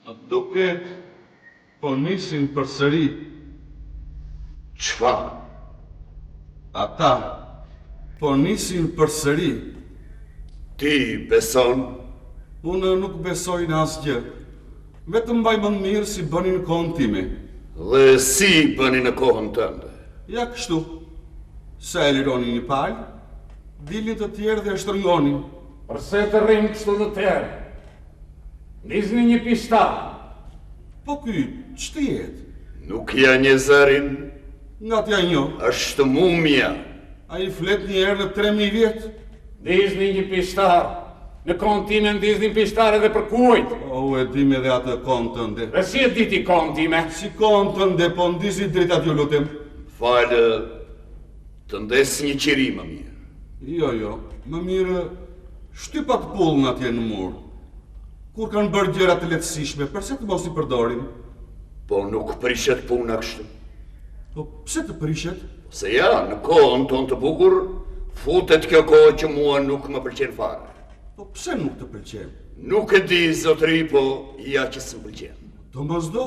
Duket po nisin përsëri. Çfarë? Ata po nisin përsëri. Ti beson? Unë nuk besoj në asgjë. Vetëm mbaj më mirë si bëni në kohën time. Dhe si bëni në kohën tënde? Ja kështu. Se e lironi një palë, dilin të tjerë dhe e shtrëngonin. Përse të rrim kështu të tërë? Nizni një pistar. Po ky, ç'të jetë? Nuk ja një zërin? Nga t'ja njo. Është mumja. A i flet një herë në 3000 vjetë? Nizni një pistar. Në kontinën nizni pistar edhe për kujt. O, e dim edhe atë kohën tënde. Dhe si e diti kohën time? Si kohën tënde, po ndisi drejtat ju lutem. Falë, të ndes një qiri më mirë. Jo, më mirë, shtypat pullën atje në mur. Kur kanë bërë gjëra të lehtësishme, përse të mos i përdorim? Po nuk prishet puna kështu. Po pse të prishet? Se ja, në kohën tonë të bukur, futet kjo kohë që mua nuk më pëlqen fare. Po pse nuk të pëlqen? Nuk e di, zotëri, po ja që s'm pëlqen. Domosdo,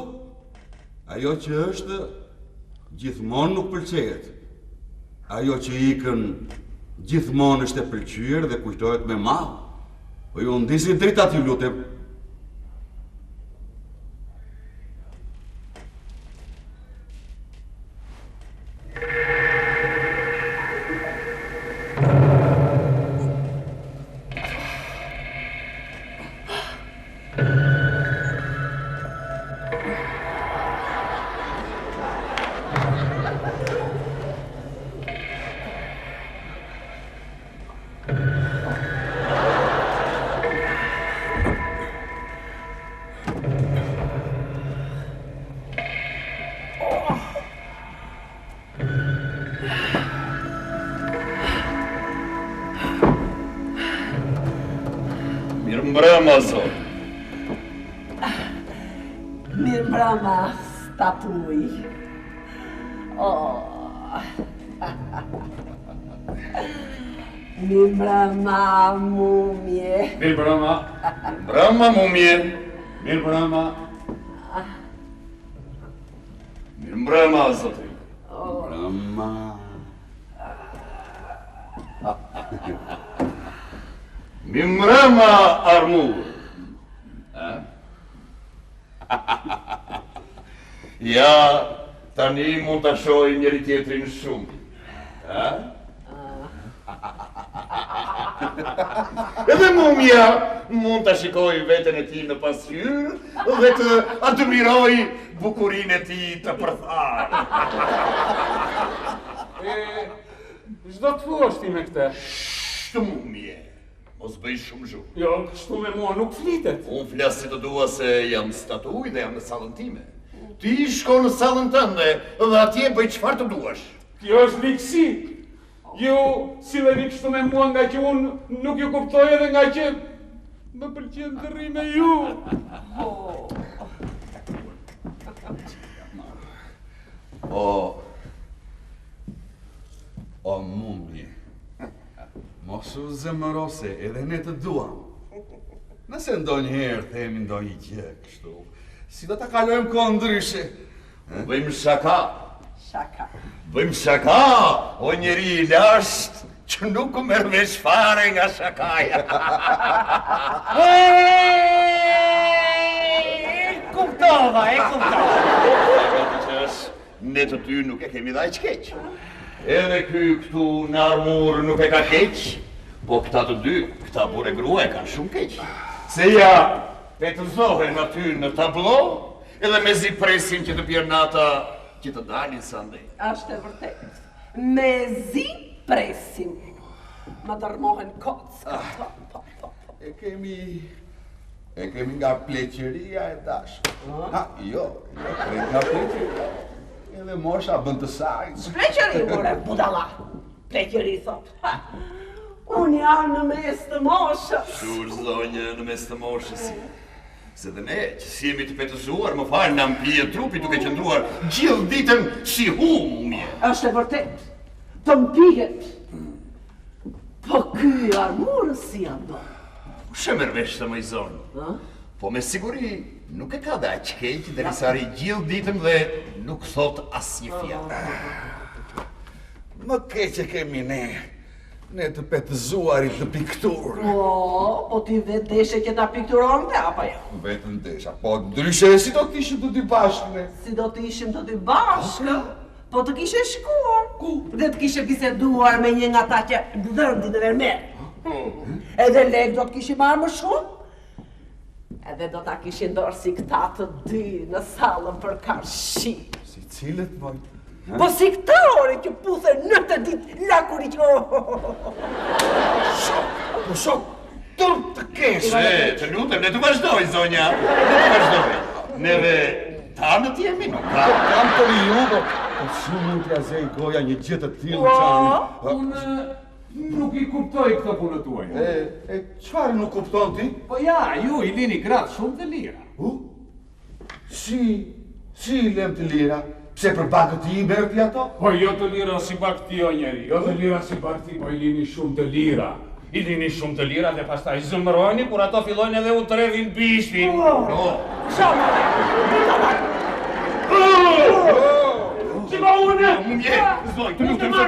ajo që është, gjithmonë nuk pëlqejet. Ajo që ikën, gjithmonë është e pëlqyer dhe kujtohet me madh. Po ju ndisi drejtat ju lutem. Mirëmbrëma, zot. Mirëmbrëma, statuj. Mirëmbrëma, mumje. Mirëmbrëma. Mirëmbrëma, mumje. Mirëmbrëma. Mirëmbrëma, zotëri. Brahma. Mirëmbrëma, armur. Ja, tani mund të shohim njëri tjetrin shumë. Edhe mumja mund të shikoj veten e tij në pasqyrë dhe të admiroj bukurinë e tij të përtharë. Çdo të thuash ti me këtë? Shtu mumje, mos bëj shumë zhurmë. Jo, kështu me mua nuk flitet. Unë flas si të dua se jam statuj dhe jam në sallën time. Ti shko në sallën tënde dhe atje bëj çfarë të duash. Kjo është likësi. Ju silleni kështu me mua nga që unë nuk ju kuptoj edhe nga që më pëlqen të rri me ju. O mumje, mos u zemëro se edhe ne të duam. Nëse ndonjëherë themi ndonjë gjë kështu, si do ta kalojmë kohën ndryshe? Bëjmë shaka. Shaka. Bëjmë shaka, o njeri i lasht që nuk u merr vesh fare nga shakaja. Kuptova. Ne të ty nuk e kemi dhaj keq. Edhe ky këtu në armur nuk e ka keq, po këta të dy, këta burë grua e kanë shumë keq. Se ja, petëzohen aty në tablo, edhe mezi presin që të pjernata që të dalin sa ndej. Ashtë e vërtet. Mezi presim. Ma dërmohen kocë. E kemi nga pleqëria e dashur. Jo, prej nga pleqëria. Edhe mosha bën të saj. Pleqëri, more, budala. Pleqëri, thot. Unë jam në mes të moshës. Shur, zonjë, në mes të moshës. Se dhe ne, që si jemi të petëzuar, më falë në amplije trupi duke qëndruar gjithë ditën si humje. Është e vërtet. Të mpihet. Po ky armurës si janë do. Shë mërvesh të më i zonë? Po me siguri nuk e ka dhe aq keq derisa ri gjithë ditën dhe nuk thot asnjë fjalë. Më keq e kemi ne të petëzuarit në pikturë. Po ti vetë deshe që ta pikturon të, apo jo? Vetëm desha, po ndryshe si do t'ishim të dy bashkë ne? Si do të ishim të dy bashkë? Po të kishe shkuar. Dhe të kishe biseduar me një nga ta që dhëndin e vermer. Edhe lek do të kishim marrë më shumë. Edhe do ta kishin dorë si këta të dy në sallën për karshi. Si cilët, moj? Po si këta ore që puthe në të ditë lakuri që... Shok, turp të kesh! Të lutem, ne të vazhdoj, zonja. Ne të vazhdoj. Neve tanët jemi, nuk ka. Kam të ju, po shumë mund t'ja zej goja një gjithë të tillë qanë. Unë nuk i kuptoj këtë punë tuaj. E çfarë nuk kupton ti? Po ja, ju i lini gratë shumë të lira. Si lem të lira? Pse për bakët ti i merë ti ato? Po jo të lira si bak ti o njeri, jo të lira si bak ti, po i lini shumë të lira. I lini shumë të lira dhe pastaj zëmërojni kur ato fillojnë edhe u tredhin bishtin. Shiko unë! Mumje, zoj, të lutem se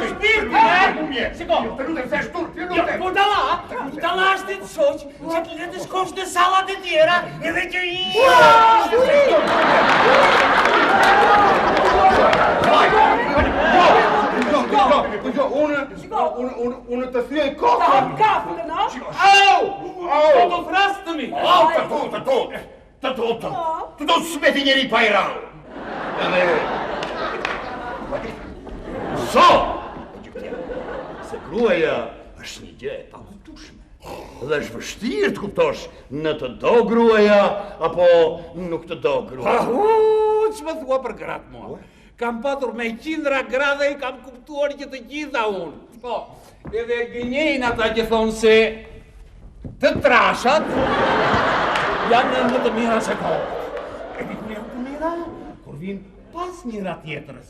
mumje! Shiko, të lutem se shtur, të lutem! Budalla është të shoq që të le të shkosh në sallat e tjera edhe që i... Unë të thjej kokën! Kafë, no? Au! Po të frasë të mi! Të do të smeti njeri pa i rau! Edhe... So! Se gruaja është një gjë e pakuptueshme. Dhe është vështirë të kuptosh në të do gruaja apo nuk të do gruaja. Që më thua për gratë mua? Kam patur me qindra gra dhe i kam kuptuar që të gjitha unë. Po, edhe gënjejnë ata që thonë se të trashat janë në të mira se kohë. E di ku janë të mira? Kur vinë pas njëra tjetrës.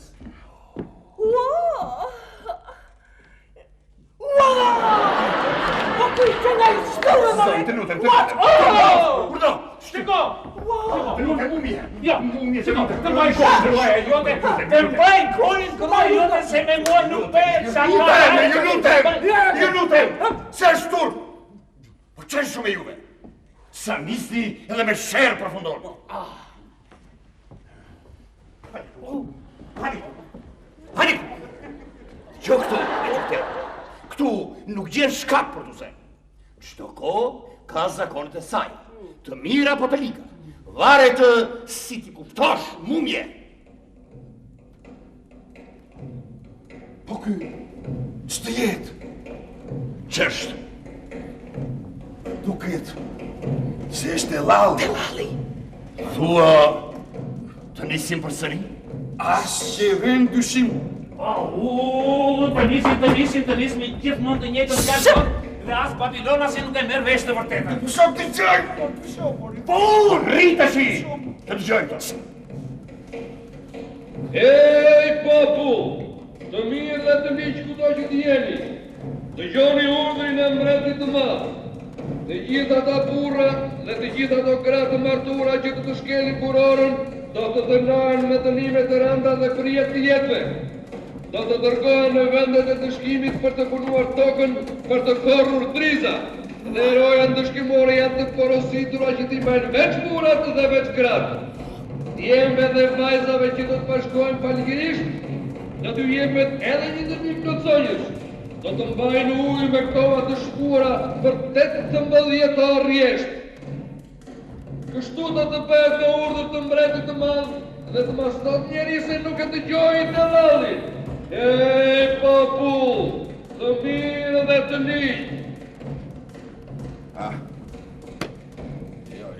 Po kuj që nga i shtuve, Zoj, të lutem, Kurdo, Shiko! të lutem, mumje! Ja, Mumje, shiko, të mbaj kohën gruaja jote, të mbaj kohën gruaja jote se me mua nuk bëhet shaka. Ju lutem! Se është tur! Po që është shumë e juve? Sa nisni edhe me shërë përfundon. Hanik! Që këtu nuk gjenë shkak për të se. Çdo kohë ka zakonet e saj. Të mira po të liga. Varet si ti kuptosh, mumje. Po ky, ç'të jetë? Ç'është? Duket se është e lalli. Thua të nisim përsëri? As që vën dyshim. Të nisim, gjithmonë të njëjtën fjalë. Dhe as Babilona se nuk e merr vesh të vërtetën. Shok të gjej! Po, rritashi! Të dëgjojmë të. Ej, popull, të mirë dhe të miqë kudo që t'jeni, dëgjoni urdhrin e mbretit të madh. Të gjithë ata burra dhe të gjithë ato gra të martura që të shkelin burorën, do të dënohen me dënime të rënda dhe përjet të jetëve. Do të dërgohen në vendet e dëshkimit për të punuar tokën për të korrur driza. Dhe roja ndëshkimore janë të porositura që t'i bëjnë veç burrat dhe veç gratë. Djemve dhe vajzave që do të bashkohen falëngirisht, do t'ju jepet edhe një dënim plotësonjësh. Do të mbajnë ujë me kova të shkura për 18 orë rjesht. Kështu do të bëhet në urdhër të mbretit të madh dhe të mastot njeri se nuk e dëgjojnë të vallin. Ej, popull, të mirë dhe të ligjë.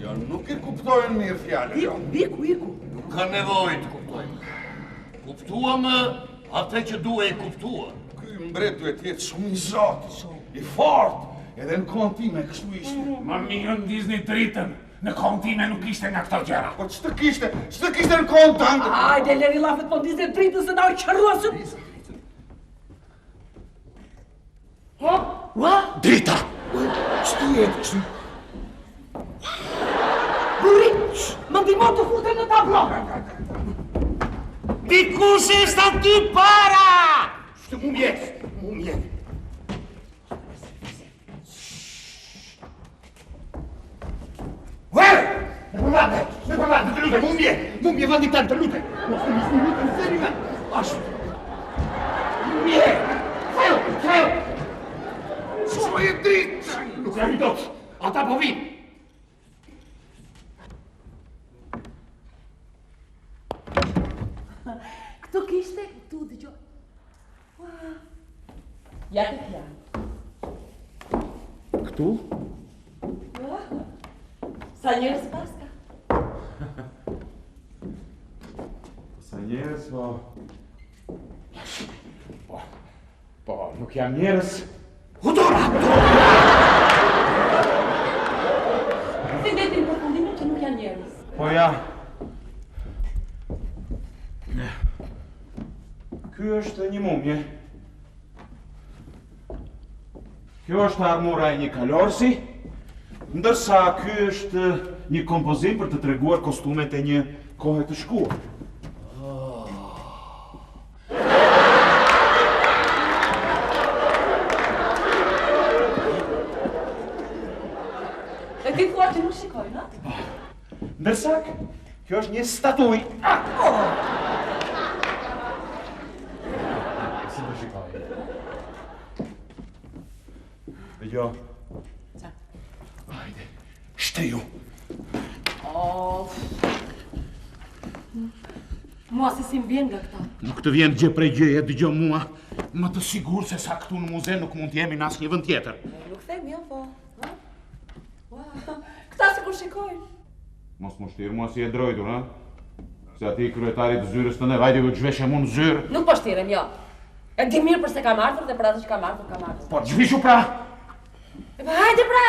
Jo, nuk i kuptojnë mirë fjallë, jo. Iku. Nuk ka nevojë të kuptojmë. Kuptuam atë që duhe i kuptuar. Ky mbret duhet jetë shumë i zotë, i fortë, edhe në kohën time kështu ishte. Ma mirë ndizni dritën, në kohën time nuk ishte nga këto gjëra. Po ç'të kishte në kohën tënde? Ajde, leri lafet po ndizë dritën se na u qërruasën. Drita! Ç'të jetë kështu? ndihmon të futem në tablo. Dikush është aty para! Mumje. Ne parlate, të lutem, mumje, vandi tanë, të lutem. Mos të lutem, serime. Ashtu. Mumje, theu. Shko e dritë. Nuk e dot, ata po vinë. Këtu kishte, këtu dëgjoj. Ja të pjanë. Këtu? Sa njerëz paska? Sa njerëz, po, nuk jam njerëz. Hudora! Si vetin përfundimin që nuk janë njerëz? Po ja. Ky është një mumje. Kjo është armura e një kalorsi, ndërsa ky është një kompozim për të treguar kostumet e një kohe të shkuar. E ti thua që nuk shikoj, no? Ndërsa kjo është një statuj. Si të shikoj? Dëgjo. Qa? Hajde, shtriu. Mua se si m'vjen nga këta. Nuk të vjen gjë prej gjëje, dëgjo mua. Më të sigur se sa këtu në muze nuk mund t'jemi në asnjë vend tjetër. Nuk them jo, po. Këta se kur shikojnë. Mos më shtirë mua si e drojtur, ha? Se ati kryetarit të zyrës të ne, vajde ku gjveshe mu në zyrë. Nuk po shtirem, jo. E di mirë përse kam ardhur dhe për atë që kam ardhur. Po, gjvishu pra! E pa hajde pra!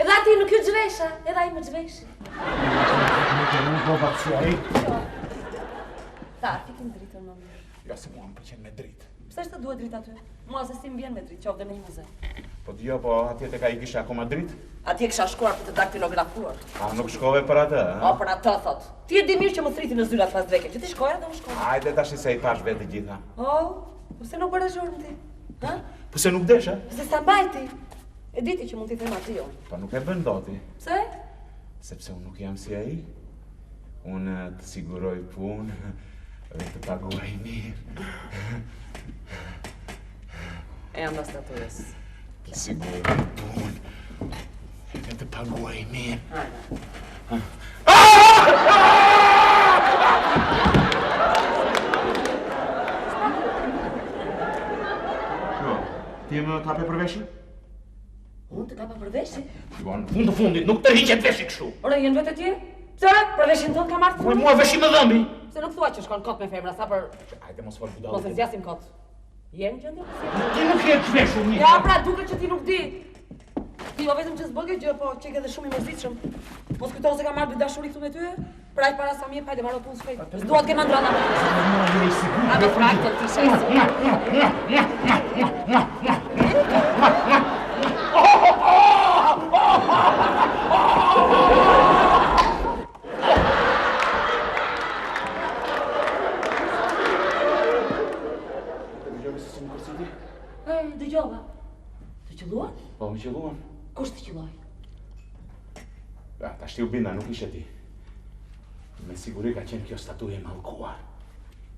Edhe ati nuk ju gjvesha, edhe ai më gjveshi. Nuk e nuk po vakë si aji. Ta, fikin dritën më mirë. Ja se mua më pëlqen me dritë. Pse është të duhet dritë aty? Mua se si m'vjen me dritë, qoftë dhe me një muze. Po d'jo, po atje te ka i kisha akoma dritë? Atje kisha shkuar për të daktilografuar. A, nuk shkove për atë, ha? O, për atë thot. Ti e di mirë që më thriti në zyrat pas dreke, që ti shkoja dhe unë shkoja. Hajde tash se i pash vetë gjitha. O, pse nuk bëre zhurmë ti? Ha? Pse nuk desh, ha? Pse sa mbajti? E diti që mund t'i them aty jo. Po nuk e bën doti. Pse? Sepse unë nuk jam si ai. Unë të siguroj punë dhe të paguaj mirë. E jam në statujës. Të siguroj punë dhe të paguaj mirë. Ti më kape për veshin? Unë të kapa për veshin? Jo, në fund të fundit, nuk të hiqet veshi kështu. Ore, jenë vetë tje? Pse? Për veshin tonë ka marrë Po fundi? mua veshi më dhëmbi. Se nuk thua që shkon kot me femra, sa për... Hajde mos fol budallë. Mos e zgjasim kot. Jenë gjendje? Ti nuk je të veshur një. Ja, pra, duket që ti nuk di. Ti jo vetëm që s'bëge gjë, po që ke dhe shumë i mërzitshëm. Mos kujto se ka marrë dy dashuri këtu me ty? Praj para sa mje, hajde marrë punë shpejt. S'dua të ke mandrana me ty. A me praktën ti shesë. Dëgjova. Të qëlluan? Po, më qëlluan. Kush të qëlloj? Ta shti u binda, nuk ishe ti. Me siguri ka qenë kjo statuje mallkuar.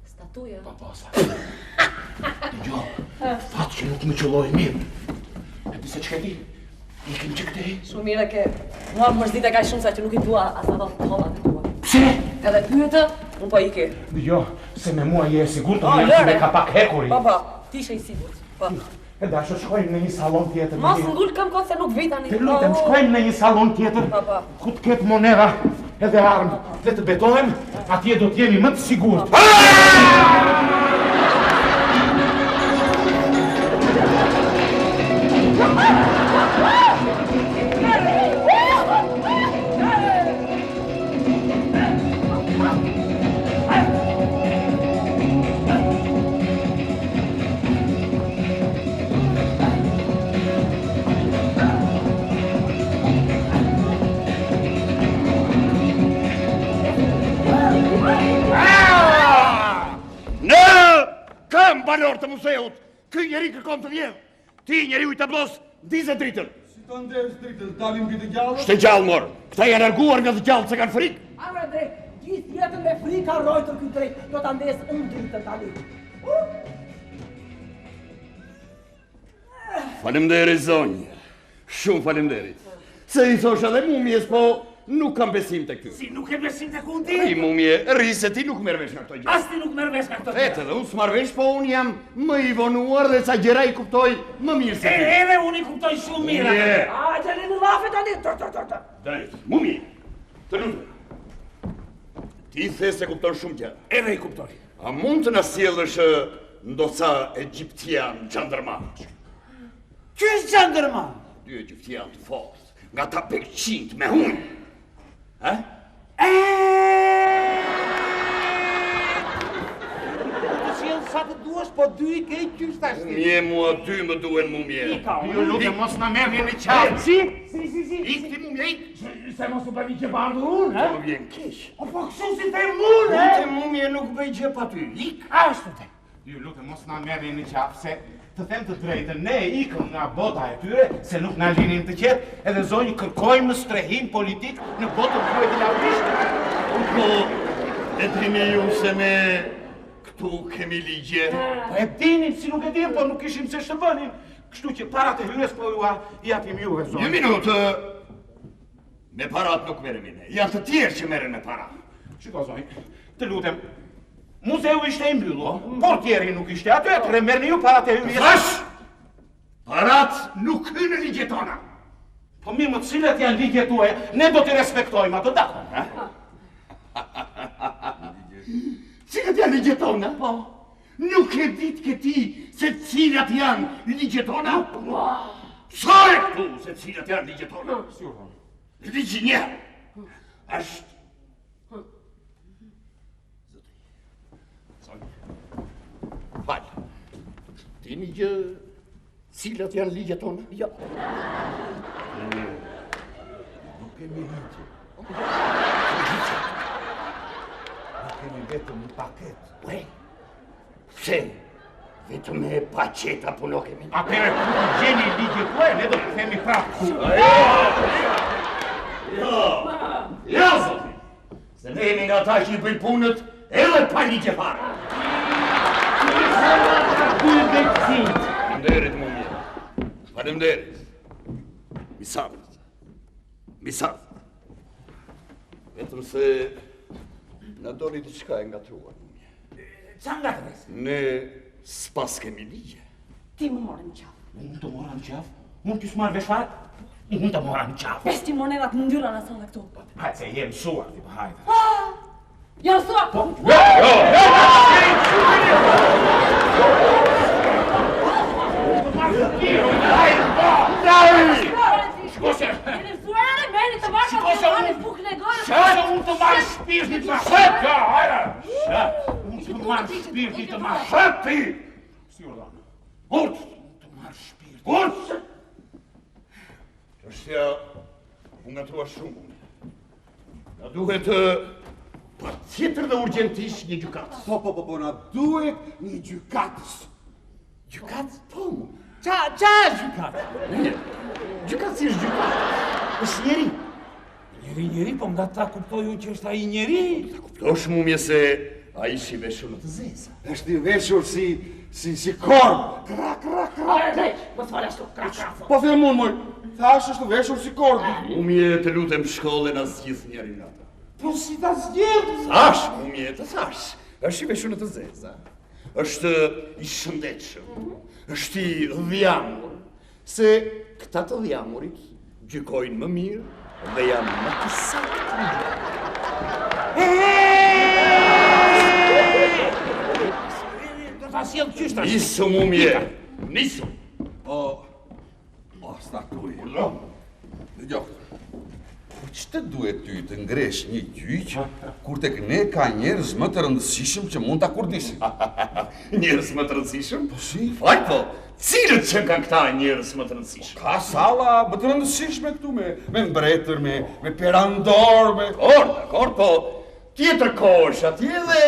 Statuje? Po, sa. Dëgjo, fatë që nuk më qëlloj mirë. E di se ç'ke di? Ikim që këtej. Shumë mire ke... Mua më mërzit e ka shumë sa që nuk i dua as ato të hollat e tua. Pse? Edhe pyete, unë po iki. Dëgjo, se me mua je e sigurt, O, unë jam lëre. me ka pak hekuri. Po, ti ishe i sigurt. Po. E dashur, shkojmë në një salon tjetër. Mos ngull kam kot se nuk vi tani. Të lutem, shkojmë në një salon tjetër, Po. ku të ketë moneda edhe armë, dhe të betohem, atje do t'jemi më të sigurt. banor të museut, ky njeri kërkon të vjedh. Ti njeriu i tablos, ndizë dritën. Si të ndesh dritën, dalim mbi të gjallët? Shte gjallë morë, këta janë larguar nga të gjallët se kanë frikë. Amre drejt, gjithë jetën me frikë harrojtër ky drejt, do ta ndes unë dritën tani. Faleminderit zonjë, shumë faleminderit. Se i thosh edhe mumjes, po nuk kam besim të këty. Si nuk e besim të kundi? I mumje, rri se ti nuk merr vesh nga këto gjëra. As ti nuk merr vesh nga këto gjëra. Vetë edhe unë s'marr vesh, po unë jam më i vonuar dhe ca gjëra i kuptoj më mirë se ti. Edhe unë i kuptoj shumë mirë. A, gjeni në lafe tani, Drejt, mumje, të lutem. Ti the se kupton shumë gjëra. Edhe i kuptoj. A mund të na sjellësh ndoca egjiptian xhandarman? Ky është xhandarman. Dy egjiptian të fortë, nga ta bekqint me hunj. Ha? Të sjell sa të duash, po dy i ke qysh tash. Mje mua dy më duhen mumje. Ju lutem mos na merrni në qartë. Si? Ik ti mumje, ik. Se mos u bëni që bardhë unë, Po më vjen keq. O po kështu si të unë, Unë te mumje nuk bëj gjë pa ty. Ik. Ashtu te. Ju lutem mos na merrni në qafë se të them të drejtën, ne ikëm nga bota e tyre se nuk na linin të qetë, edhe zonjë kërkojmë strehim politik në botën tuaj të lavdishtë. Po, e dini ju se ne këtu kemi ligje. Po e dinim si nuk e dim, po nuk ishim se shërbënim. Kështu që parat e hyrjes po i japim juve Një zonjë. minutë. Me parat nuk merremi ne. Janë të tjerë që merren me para. Shiko zonjë, të lutem. Muzeu ishte i mbyllur, portieri nuk ishte aty, atëre merrni ju parat e hyrjes. Thash! Parat nuk hynë në ligjet tona. Po mirë, më cilat janë ligjet tuaja, ne do t'i respektojmë ato dakon, ha? Cilat janë ligjet tona? Po. Nuk e dit këti se cilat janë ligjet tona? Sa e këtu se cilat janë ligjet tona? Ligji një është falë. Ti një gjë cilat janë ligjet tona? Jo. Nuk kemi ligje. Nuk kemi vetëm një paket. Ure, pse? Vetëm e paqeta po nuk kemi. Atëre, gjeni ligjet tuaja, ne do të themi prapë. Ja, zoti! Se ne jemi nga ta që i bëjnë punët edhe pa ligje fare. Faleminderit, mumje. Faleminderit. Misafët. Vetëm se na doli diçka e ngatruar, mumje. Qa nga të vesë? Ne s'pas kemi ligje. Ti më morën qafë. Unë të mora në qafë? Unë t'ju s'marrë vesh fare? Unë të mora në qafë. Pesti monedat në ndyra në sonë këtu. Hajtë se jem suar, ti po hajtë. Janë thua! Shkose! Jeni zuare, meni të bashkë, Shikose, të bani unë- bukën e gorë. Shkose unë të marrë shpirtit ma shëp! Ja, hajra! Unë të marrë shpirti të marrë. Shëp ti! Si urdhon. Urt! Të marrë shpirti. Urt! Çështja u ngatrua shumë. Na duhet pa tjetër dhe urgjentisht një gjykatë. Po, na duhet një gjykatës. Gjykatë? Po, mu. Qa është gjykatë? Gjykatë si është gjykatë? është njeri. Njeri, po nga ta kuptoj unë që është ai njeri. Kuptosh mumje se a ishi veshur në të zeza. Është i veshur si korb. Hajra drejt, mos fal ashtu, krak. Po them unë, moj. Thash është veshur si korb. Mumje të lutem shkollën as gjithë njeri nga ta. Po si ta zgjedh? Thash, mumje, të thash. Është i veshur në të zeza. Është i shëndetshëm. Është i dhjamur. Se këta të dhjamurit gjykojnë më mirë dhe janë më të saktë. Do ta sjell qysh tash? Nisu mumje, nisu. O, statuj. Dëgjoj. Ç'të duhet ty të ngresh një gjyq kur tek ne ka njerëz më të rëndësishëm që mund ta kurdisin? Njerëz më të rëndësishëm? Po si? Faj po, cilët që kanë këta njerëz më të rëndësishëm? Ka salla më të rëndësishme këtu me mbretër, me perandor, me... Dakor, po, tjetër kohë është atje dhe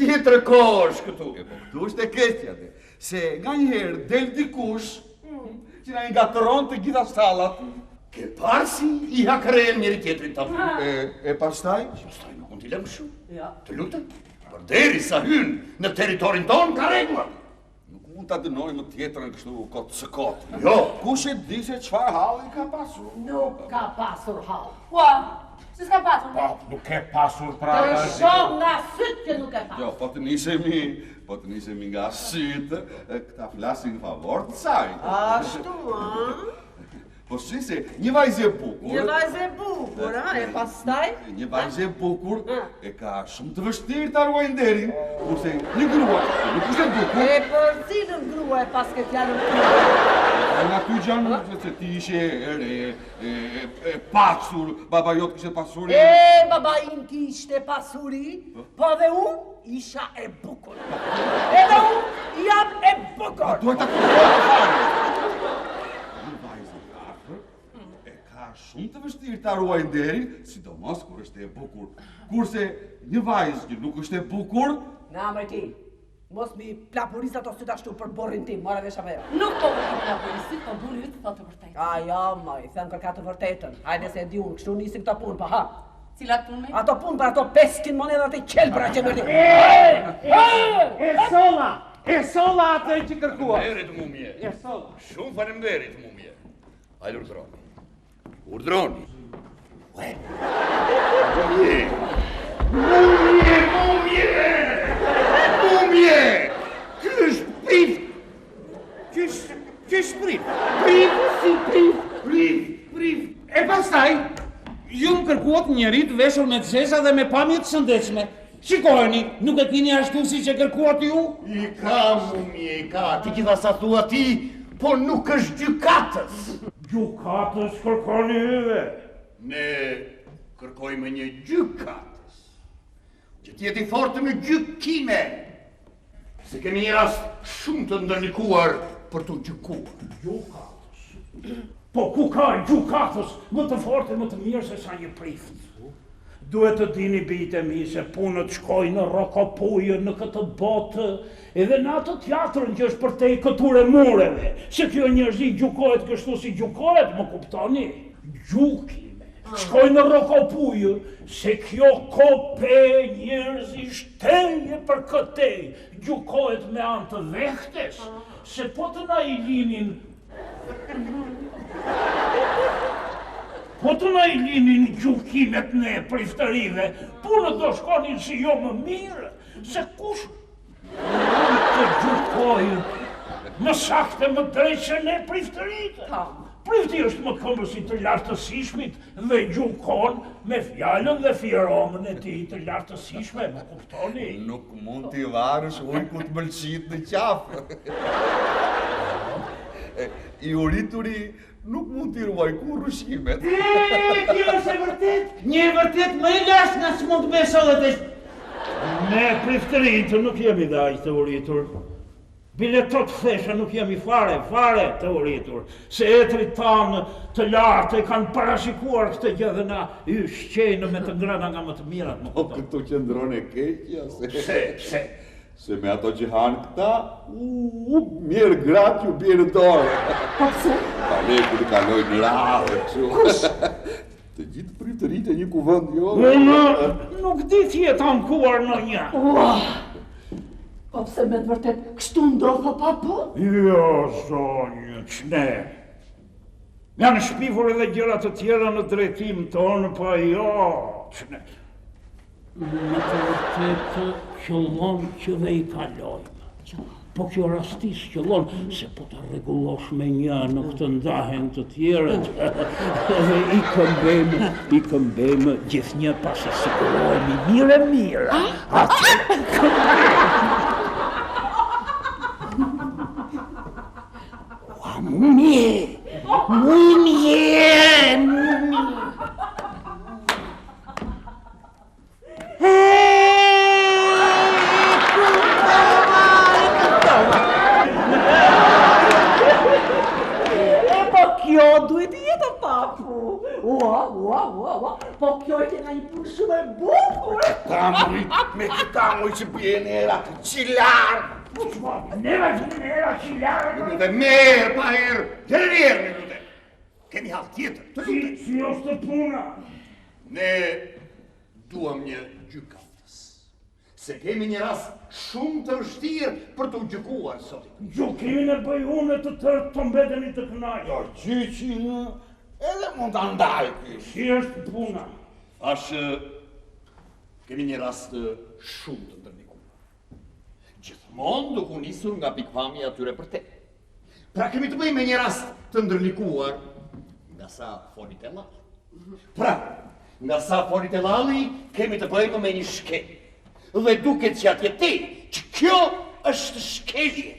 tjetër kohë është këtu. Këtu është e keqja, se nga njëherë del dikush që na ngatëron të gjitha stallat. Ke parë si I hakrejnë njëri tjetrin ta? E pastaj? Pastaj nuk mund t'i lëmë shu. Ja. Të lutem, përderi sa hynë në teritorin tonë, ka regula. Nuk mund ta dënojmë tjetrën kështu kot së kot. Jo. Kush e di se çfarë halli ka pasur? Nuk ka pasur hall. Ua, si s'ka patur? Po, nuk ke pasur pra... Të shoh nga syt që nuk e pasur. Jo, po të nisemi nga sytë, këta flasin në favor të saj. Ashtu, a? Po se një vajzë e bukur. Një vajzë e bukur, a? E pastaj? Një vajzë e bukur e ka shumë të vështirë ta ruajë nderin, kurse një grua nuk është e bukur. E për cilën grua e pas ke fjalën ty? Nga ty gjanë se ti ishe e re, e pasur, baba jot kishte pasuri. E, baba im kishte pasuri, po dhe unë isha e bukur. Edhe unë jam e bukur. Duhet ta kuptoj. Një vajzë e afër e ka shumë të vështirë ta ruajë nderin, sidomos kur është e bukur. Kurse një vajzë që nuk është e bukur, Na me ti, mos mi plapurizat o syt ashtu për borrin tim, mora vesh apo jo. Nuk po vëti nga polisit, po burri yt thotë të vërtetë. A jo, moj, them kërka të vërtetën. Hajde se di unë, kështu nisi këto punë, pa ha. Cilat punë? Ato punë për ato 500 monedat e qelbra që mërdi. E solla atë që kërkua. Faleminderit mumje. E solla. Shumë faleminderit mumje. Hajde urdhroni. Urdhroni. Ue. Mumje! Ky është prif! Ky është prif. Prif! E pastaj, ju më kërkuat njëri të veshur me zeza dhe me pamje të shëndetshme. Shikojeni, nuk e keni ashtu si që kërkuat ju? I ka, mumje, I ka. Ti gjitha sa thua ti, po nuk është gjykatës. Gjykatës kërkoni hyve. Ne kërkojmë një gjykatës, që t'jeti fortë në gjykime, se kemi një rast shumë të ndërlikuar për të gjykuar. Gjykatës. Po ku ka gjykatës më të forte, më të mirë se sa një prift? Duhet të dini bijtë e mi se punët shkojnë në rokopujë në këtë botë, edhe në atë teatrën që është për te I këture mureve, se kjo njerëzi gjukohet kështu si gjukohet, më kuptoni? Gjukime. Shkojnë në rokopujë, se kjo kope njerëzi shteje për këtej, gjukohet me anë të vehtes, se po të na I linin Po të na I linin gjukimet ne priftërive, punët do shkonin si jo më mirë, se kush mund të gjukojnë më sakte më drejtë se ne priftëritë. Prifti është më këmbësi të lartësishmit dhe gjukon me fjallën dhe firomën e tij të lartësishme, më kuptoni? nuk mund t'i varësh ujë ku të mëlqit në qafë. I urituri nuk mund t'i ruaj kur rushimet. Kjo është e vërtet? Një vërtet më I lasht nga që mund të besohet e... Ne priftëritë nuk jemi dhe aq të uritur. Biletot theshe nuk jemi fare të uritur. Se etrit tanë të lartë e kanë parashikuar këtë gjë dhe na I shqejnë me të ngrana nga më të mirat. Po këtu qëndron e keqja Se? Se me ato që hanë këta, mirë gratë ju bjerë dorë. Po pse? Pale ku të kaloj në radhë, kështu. Të gjithë priftëritë e një kuvend jo. Unë nuk di t'jetë ankuar në një. Po pse me të vërtet kështu ndodha pa po? Jo, zonjë, qne. Janë shpifur edhe gjëra të tjera në drejtim tonë, pa jo, qne. Në të vërtetë qëllon që dhe I kalojmë. Po kjo rastis qëllon se po të rregullosh me një në këtë ndahen të tjerët. Dhe I këmbejmë gjithnjë pasi sigurohemi mirë. Atë Mumje! Po kjo duhet jetë papu. Ua, po kjo e nga një punë shumë e bukur. Me këta moj që bjene era qilar. Neva era qilar. Minute, merë, pa herë, herë, minute. Kemi halë tjetër, të lutem. Si është puna? Ne duam një gjykatës. Se kemi një rast shumë të vështirë për të gjykuar sot. Gjukimin e bëj unë të tërë të mbeteni të kënaqë. Gjyqin edhe mund të ndaj kish. Si është puna? Kemi një rast shumë të ndërlikuar. Gjithmonë duke u nisur nga pikpamja atyre për te. Pra kemi të bëjmë me një rast të ndërlikuar nga sa folit e lalli. Pra, nga sa folit e lalli, kemi të bëjmë me një shkel. Dhe duket që atje ti, që kjo është shkelje.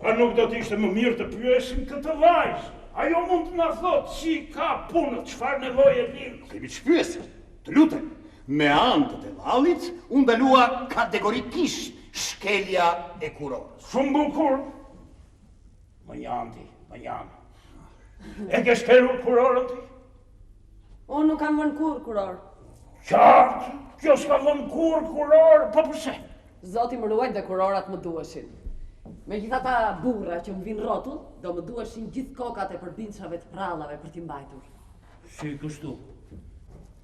A nuk do t'ishte më mirë të pyesim këtë vajzë? Ajo mund të na thotë si ka punët, çfarë nevoje lind. Kemi që pyesim, të lutem, me antët e lallit, unë ndalua kategorikisht shkelja e kurorës. Shumë bukur. Më janë. E ke shkelur kurorën ti? Unë nuk kam vënë kur kuror. Qartë, kjo s'ka vënë kur kurorë, po përse? Zoti më ruaj dhe kurorat më duheshin. Me gjitha ta burra që më vinë rotull, do më duheshin gjithë kokat e përbindshave të prallave për t'i mbajtur. Si kështu?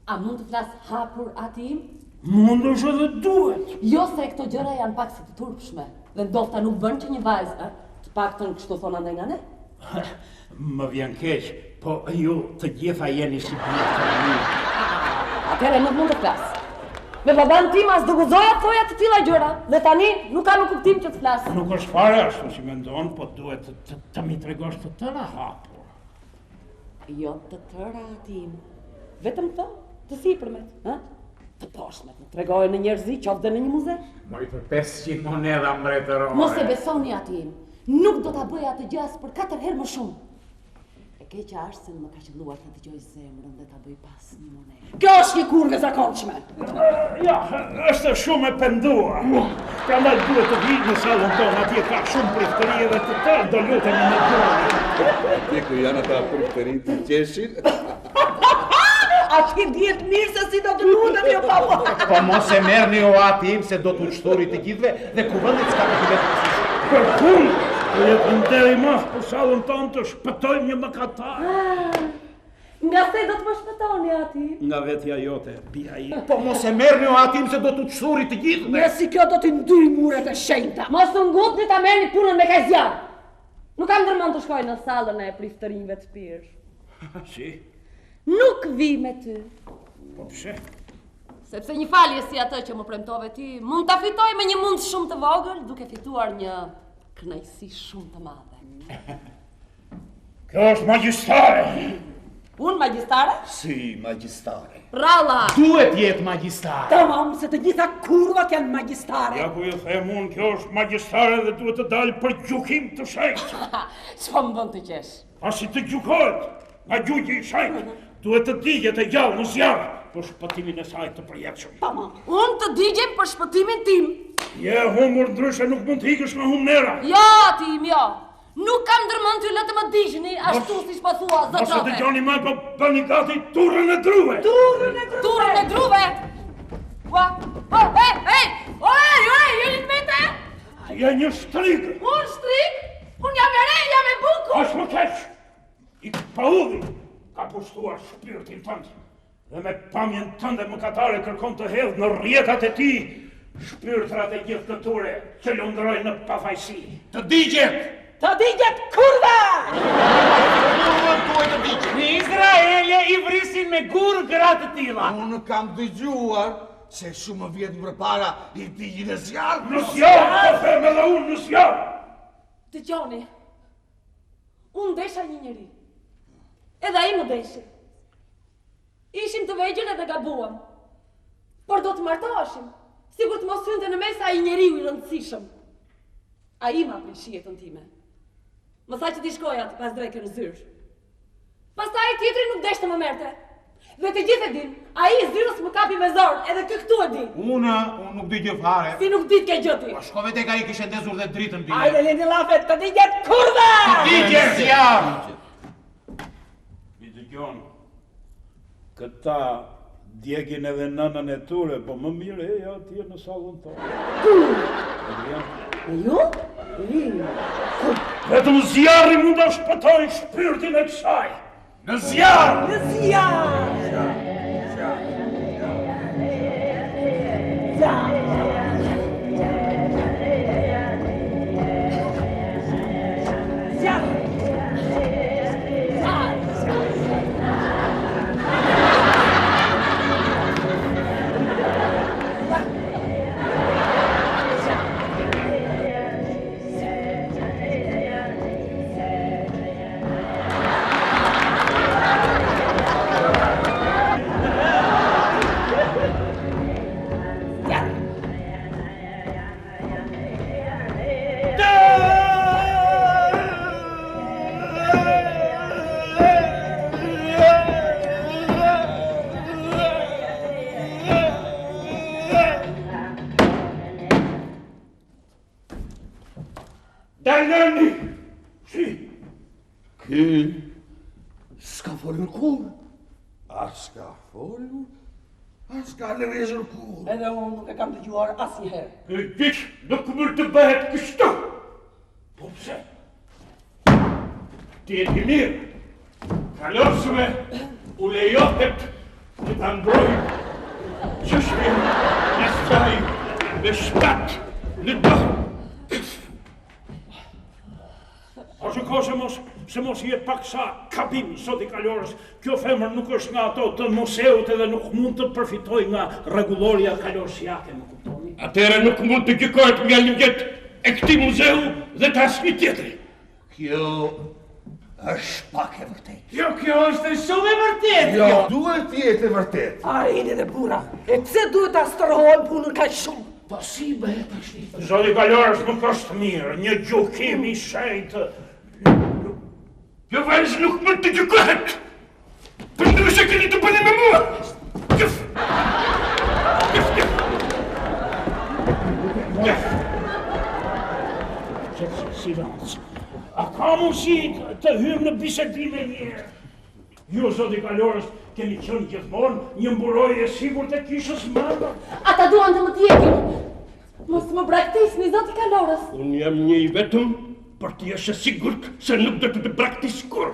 A mund të flas hapur ati im? Mund është edhe duhet. Jo se këto gjëra janë pak si të turpshme, dhe ndofta nuk bën që një vajzë, të paktën kështu thona ndaj nga ne. Më vjen keq, po ju të gjitha jeni si bërë të mirë. Atëre nuk mund të flas. Me baban tim as do guzoja thoja të tilla gjëra, dhe tani nuk kam kuptim që të flas. Nuk është fare ashtu si mendon, po duhet të mi tregosh të tëra hapur. Jo të tëra atim. Vetëm këto, të sipërmet, ha? Të poshmet, më tregojnë në njerëzi, qoftë dhe në një muze. Moj për 500 moneda mbretërore. Mos e besoni atim. Nuk do ta bëj atë gjë as për 4 herë më shumë. E keqja është se më ka qelluar të dëgjoj zemrën dhe ta bëj pas një monedë. Kjo është një kurrë e zakonshme. Ja, është shumë e penduar. Prandaj duhet të vi në sallën tonë, atje ka shumë priftëri dhe të tërë do lutemi në dorë. Ti ku janë ata priftëri të qeshin? A ki djetë mirë se si do të lutem jo papa. Po mos e merrni o atim se do t'u shtori të gjithve dhe kuvendit s'ka të vetë. Për punë, do jetë nderi mas për sallën tonë të shpëtojmë një mëkatar. Nga se do të më shpëtoni ati? Nga vetja jote, bia i. Po mos e merrni o atim se do t'u shtori të gjithve. Në si kjo do t'i ndyj muret e shenjta. Mos të ngutni ta merrni punën me kajzjar. Nuk kam ndërmend të shkoj në sallën e priftërinjve të pirë. Si? Nuk vi me ty. Po pse? Sepse një falje si atë që më premtove ti, mund ta fitoj me një mund shumë të vogël, duke fituar një kënaqësi shumë të madhe. Kjo është magjistare. Unë magjistare? Si magjistare. Ralla! Duhet jetë magjistare. Tamam, se të gjitha kurvat janë magjistare. Ja ku ju them unë, kjo është magjistare dhe duhet të dalë për gjykim të shenjtë. Ç'po më bën të qesh? Pasi të gjykohet nga gjyqi i shenjtë, duhet të digjet e gjallë në zjarr për shpëtimin e saj të përjetshëm. Tamam. Unë të digjem për shpëtimin tim. Je humbur ndryshe nuk mund të ikësh me humnera. Jo, tim, jo. Nuk kam ndërmend ty le të më digjni, ashtu siç po thua Mos e zotrote. dëgjoni më, po bëni gati turrën e druve. Turën e druve. Ua, hey, jeni të vete? Je një shtrik. Unë shtrik? Unë jam e re, jam e bukur. As më keq. I paudhi ka pushtuar shpirtin tënd. Dhe me pamjen tënde mëkatare kërkon të hedh në rrjetat e tij shpirtrat e gjithë këtyre që lundrojnë në pafajësi. Të digjet. Të digjet kurva! Në Izraele i vrisin me gur gratë të tilla. Unë kam dëgjuar se shumë vjet më përpara i digjin e zjarr. Në zjarr, po them edhe unë në zjarr. Dëgjoni. Unë desha një njeri. Edhe ai më deshi. Ishim të vegjël edhe gabuam. Por do të martoheshim. Sigur të mos hynte në mes ai njeriu i rëndësishëm. Ai ma prishi jetën time. Më tha që ti shkoja aty pas dreke në zyrë. Pastaj tjetri nuk deshte më merte. Dhe të gjithë e din, ai i zyrës më kapi me zor, edhe ky këtu e di. Unë nuk di gjë fare. Si nuk dit ke gjë ti. Po shkove tek ai kishte ndezur dhe dritën bile. Hajde lini lafet, të digjet kurva! Digjet zjarr. Mi dëgjon. Këta djegin edhe nënën e ture, po më mirë e atje në sallën tonë. Jo? Vetëm zjarri mund të shpëtoj shpirtin e kësaj. Në zjarë! Në zjarë! Daleni! Si? Ky s'ka folur kur. A s'ka folur? A s'ka lëvizur kur? Edhe unë nuk e kam dëgjuar asnjëherë. Ky gjyq nuk mund të bëhet kështu. Po pse? Ti e di mirë. Kalosëve u lejohet të ta ndrojnë qështjen në staj, në shtat, në dorë. Po shiko se mos jetë pak sa kabim sot I kalorës, kjo femër nuk është nga ato të museut edhe nuk mund të përfitoj nga rregulloria kalorësiake, më kuptoni? Atëherë nuk mund të gjykohet nga një jetë e këtij muzeu dhe të asnjë tjetri. Kjo është pak e vërtet. Jo, kjo është shumë e vërtet. Jo, duhet të jetë e vërtet. Arini dhe bura, e pse duhet ta strohojmë punën kaq shumë? Po si bëhet tash? Zoti I kalorës nuk është mirë, një gjykim I shenjtë. Kjo vajzë nuk mund të gjykohet. Përndryshe keni të bëni me mua. Gjëf! Silence. A ka mundësi të hymë në bisedime njërë? Ju, zoti I kalorës, keni qenë gjithmonë një mburojë e sigurt e kishës madhe. Ata duan të më t'jekin. Mos më braktisni, zoti I kalorës. Unë jam një I vetëm për të jeshtë sigurt se nuk do të braktis kur.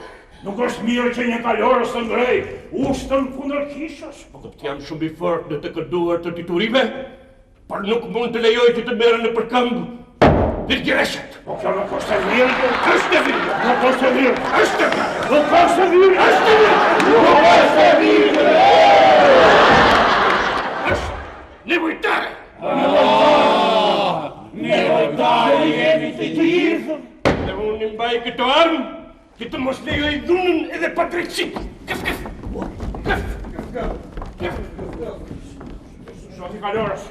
Nuk është mirë që një kalorës të ngrej ushtën kundër kishës. Po këtë jam shumë I fort në të kënduar të diturive, por nuk mund të lejoj të merren në përkëmbë virgjëreshet. Po kjo nuk është e mirë. Është e mirë. Nuk është e mirë. Është e mirë. Nuk është e mirë. Është e mirë. Nuk është e mirë. Është nevojtare. Nevojtare jemi të gjithë. Dhe unë I mbaj këto armë, që të mos lejoj dhunën edhe pa drejtësi. Këf. Zoti I kalorës,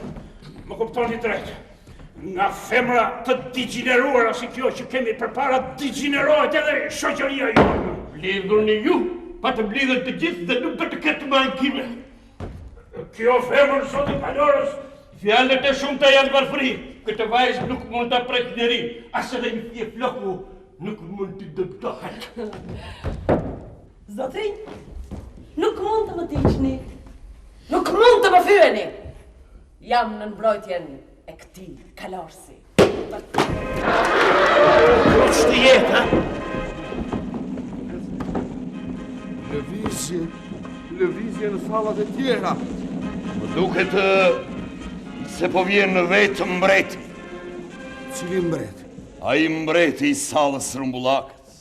më kuptoni drejt. Nga femra të digjineruara si kjo që kemi përpara digjinerohet edhe shoqëria jonë. Lidhurni ju, pa të mblidhen të gjithë dhe nuk do të ketë mankime. Kjo femër, zoti I kalorës, Fjalët e shumta janë varfëri. Këtë vajzë nuk mund ta prek njeri, as edhe një fije floku nuk mund të dëmtohet. Zotri, nuk mund të më tiqni. Nuk mund të më fyeni. Jam në mbrojtjen e këtij kalorësi. Ç'të jetë, ha? Lëvizje në sallat e tjera. Më duket se po vjen vetë mbreti. Cili mbreti? Ai mbreti I sallës Rumbullakës.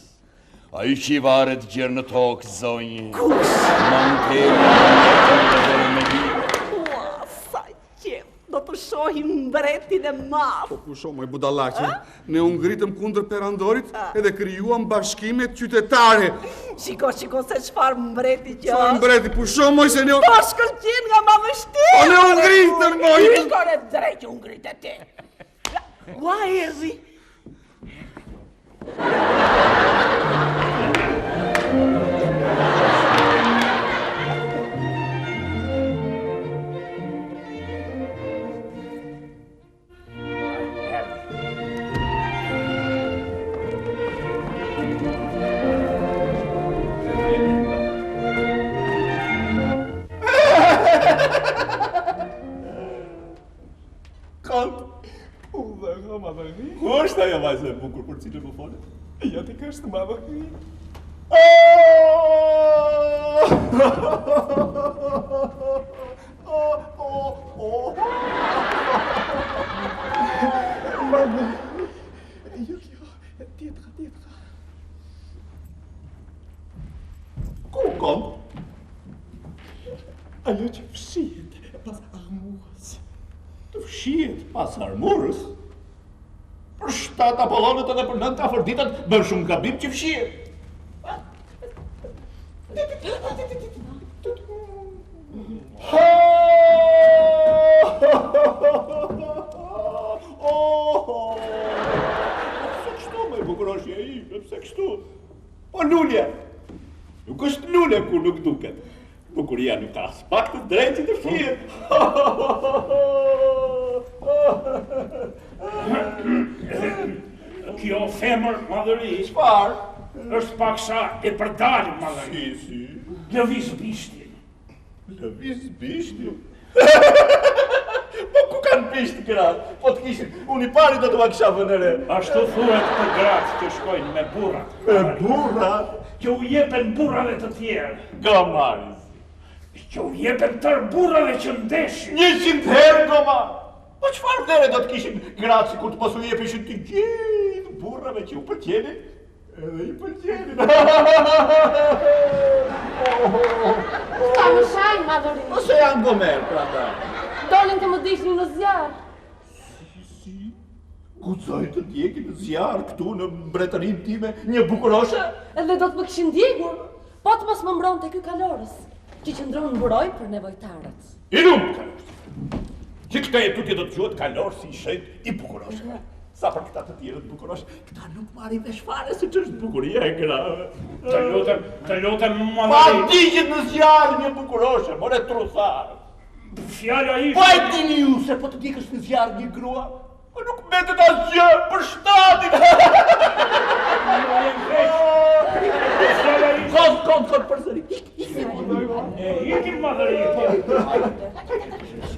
Ai që I varet gjerë në tokë, zonjë. Kush? Manteli me gjë. Sa qep, do të shohim mbretin e madh. Po kusho moj budallaqi, ne u ngritëm kundër perandorit edhe krijuam bashkimet qytetare. Shiko se çfarë mbreti që Sa është. mbreti pusho moj se ne Po shkëlqen nga mamështia. Po ne u ngritëm moj. Shikore drejt që u ngritë ti. Ua erdhi. për cilën më folet? Ja ti ka është madhe. Tjetra. Ku kom? Ajo që fshihet pas armurës. Të fshihet pas armurës? Për 7 Apollonët edhe për 9 Afroditat bën shumë gabim që fshihet. Pse kështu me bukuroshja ime, pse kështu? Po lulja! Nuk është lule kur nuk duket. Bukuria nuk ka as pak të drejtë të fshihet. Kjo femër madhëri, Çfarë? është paksa e përdalë madhëri. Si. Lëviz bishtin. Lëviz bishtin? Po ku kanë bishtë gratë? Po të kishin, unë i pari do të ma kisha vënë re. Ashtu thuhet për gratë që shkojnë me burrat. Me burrat? Që u jepen burrave të tjerë. Gomaris. Që u jepen tërë burrave që ndeshin. 100 herë goma! Po çfarë vlere do të kishin gratë si kur të mos u jepishin të gjithë burrave që u pëlqenin? Edhe i pëlqenin. Ka më shajnë, madhëri. Ose janë gomerë, pranda. Dolin të më dishni në zjarë. Si? Guxoj të djegi në zjarë këtu në mbretërinë time një bukuroshe? Edhe do të më kishin djegur, po të mos më mbron të ky kalorës, që qëndron në buroj për nevojtarët. I lumë kalorës. Që këta e tutje do të quhet kalorës i shenjt i bukuroshe. Sa për këta të tjerët bukuroshe, këta nuk marrin vesh fare se që është bukuria e grave. Të lutem, Pa madhëri. digjet në zjarë një bukuroshe, more trusarë. Fjala ishte. Po e dini ju se po të dikësh në zjarë një grua? Po nuk mbetet asgjë për shtatin. Kon përsëri. Ikim madhëri.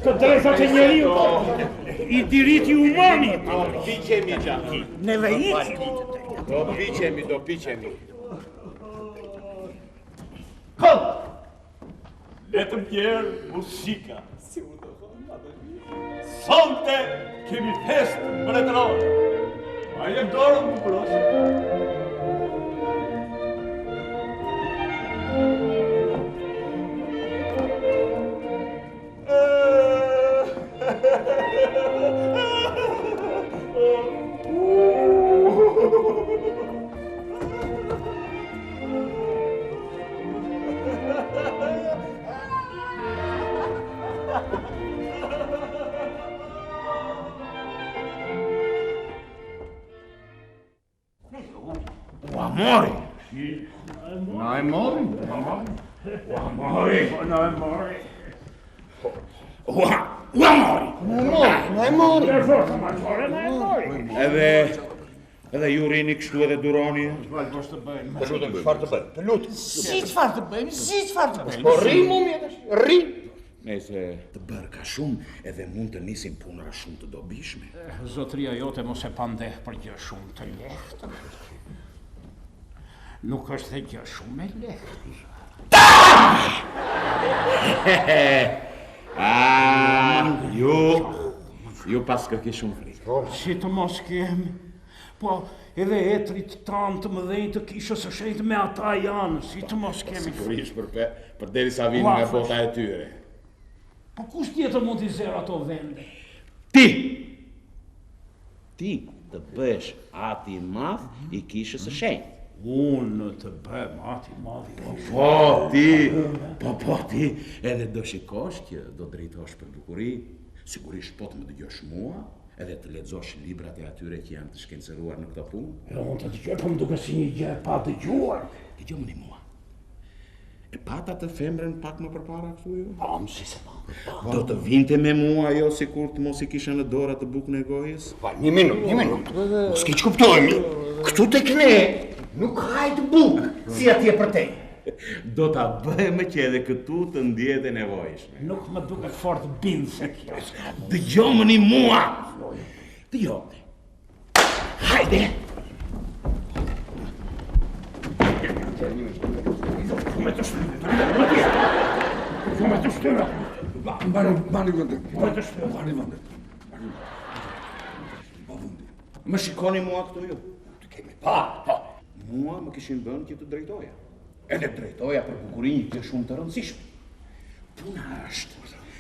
Të drejtat e njeriu. I diriti umani. Piqemi gjaki. Neve ikim. Do piqemi. Kon! Letëm tjerë muzika. Si u të thonë, madhëri. Sonte kemi fest mbretëror. A jem dorën bukuroshe. Amori. Na e mori? Amori. Edhe ju rini kështu edhe duroni? Të lutë. Si çfarë të bëjmë? Po rrimu mjetësh, rrim. Nëse të bërë ka shumë, edhe mund të nisim punëra shumë të dobishme. Zotria jote mos e pandeh për gjë shumë të lehtë. Nuk është dhe gjë shumë e lehtë. Ju pas ka ke shumë frikë. Si të mos kemi. Po, edhe etrit tanë të mëdhenj të kishës së shenjtë me ata janë, si të mos kemi. Sigurisht për deri sa vinë nga bota e tyre. Po kush tjetër mund t'i zerë ato vende? Ti të bësh ati i madh i kishës së shenjtë. Unë të bëhem ati madh i kishës. Po ti edhe do shikosh që do drejtosh për bukuri. Sigurisht po të më dëgjosh mua, edhe të lexosh librat e atyre që janë të shkenceruar në këtë punë. Unë të dëgjoj, po më duke si një gjë e pa dëgjuar. Dëgjoni mua. E pata të femrën pak më përpara këtu ju? Po, si se pa. Do të vinte me mua ajo sikur të mos i kisha në dorë atë bukën e gojës? Pa, një minut. Mos ke që kuptojmë. Këtu tek ne nuk hajt bukë si atje për te. Do ta bëjmë që edhe këtu të ndjehet e nevojshme. Nuk më duket fort bindë se kjo. Dëgjomëni mua! Dëgjomëni. Hajde! me të shtyra. Jo me të shtyra. Mbani vëndet. Me të shtyra. Mbani vëndet. Më shikoni mua këtu ju? Të kemi pa. Mua më kishin bënë që të drejtoja. Edhe drejtoja për bukurinjë që shumë të rëndësishme. Puna është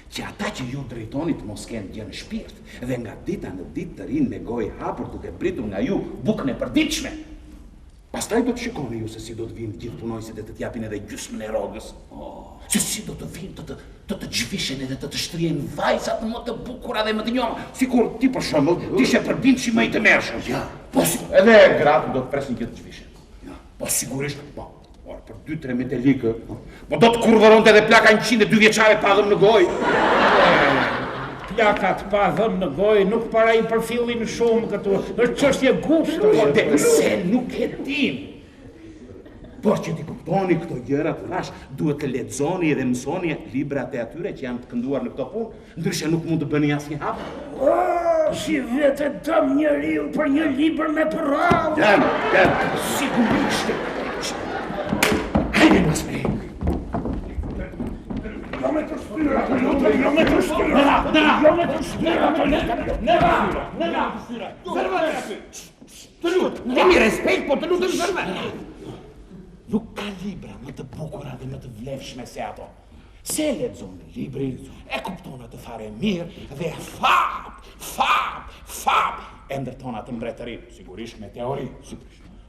që ata që ju drejtoni të mos kenë gjë në shpirt dhe nga dita në ditë të rinë me gojë hapur duke pritur nga ju bukën e përditshme. Pastaj do të shikoni ju se si do të vinë gjithë punojësit dhe të t'japin edhe gjysmën e rrogës. Se si do të vinë të të gjvishen edhe të shtrihen vajzat më të bukura dhe më të njohura, sikur ti për shembull t'ishe përditshëm më i të mërshëm. Ja, po edhe gratë do të presin që të gjvishen. Ja, po sigurisht, po. Por për 2-3 metelikë, po do të kurvëronte edhe plaka 102 vjeçare pa dhëmë në gojë. Plakat pa dhëmë në gojë nuk para i përfillin shumë këtu, është çështje gusto. Po dhe se nuk e dim. Por që ti kuptoni këto gjëra të thash, duhet të lexoni dhe mësoni librat e atyre që janë të kënduar në këto punë, ndryshe nuk mund të bëni asnjë hap. Si vetë dëm njeriu për një libër me përrall. Jam, sigurisht. Hajde mas me. Jo me të shtyra, jo me të shtyra. Jo me të shtyra, Të lut, kemi respekt, po të lutëm zërve. Nuk ka libra më të bukura dhe më të vlefshme se ato. Se lexon librin, e kupton atë fare mirë dhe fab e ndërton atë mbretërinë, sigurisht me teori.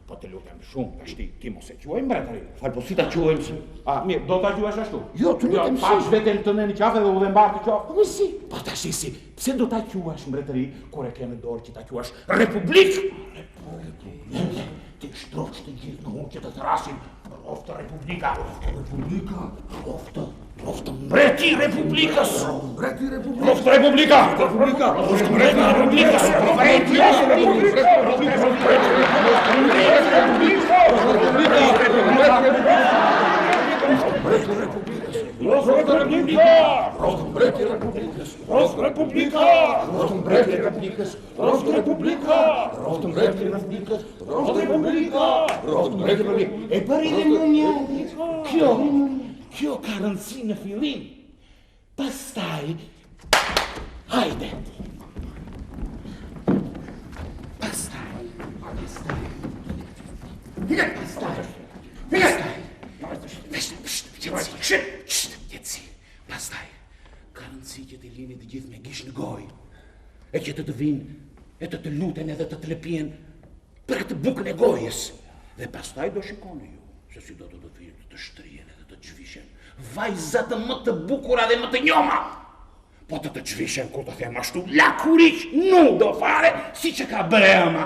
Po të lutem shumë, tashti ti mos e quaj mbretërinë. Fal, po si ta quajmë? Mirë, do ta quash ashtu. Jo, të lutem shumë. Pash veten tënde në qafë dhe udhëmbar të qafë. Po si? Po tash si? Pse do ta quash mbretëri kur e ke në dorë që ta quash republikë? Ti shtroç të gjithë në huqe të thrasin. Roftë Republika. Roftë mbreti Republikës. Roftë Republika. Roftë mbreti Republikës. E bëri dhe mundja, kjo ka rëndësi në fillim. Pastaj, hajde. Pastaj, ka rëndësi që të lini të gjithë me gish në gojë, e që të vinë, e të luten edhe të lepien për atë bukën e gojës. Dhe pastaj do shikoni ju, se si do të vinë të shtrihen edhe të gjvishen vajzat më të bukura dhe më të njohura. Po të gjvishen kur të them ashtu, lakuriq, nuk do fare, si që ka brema.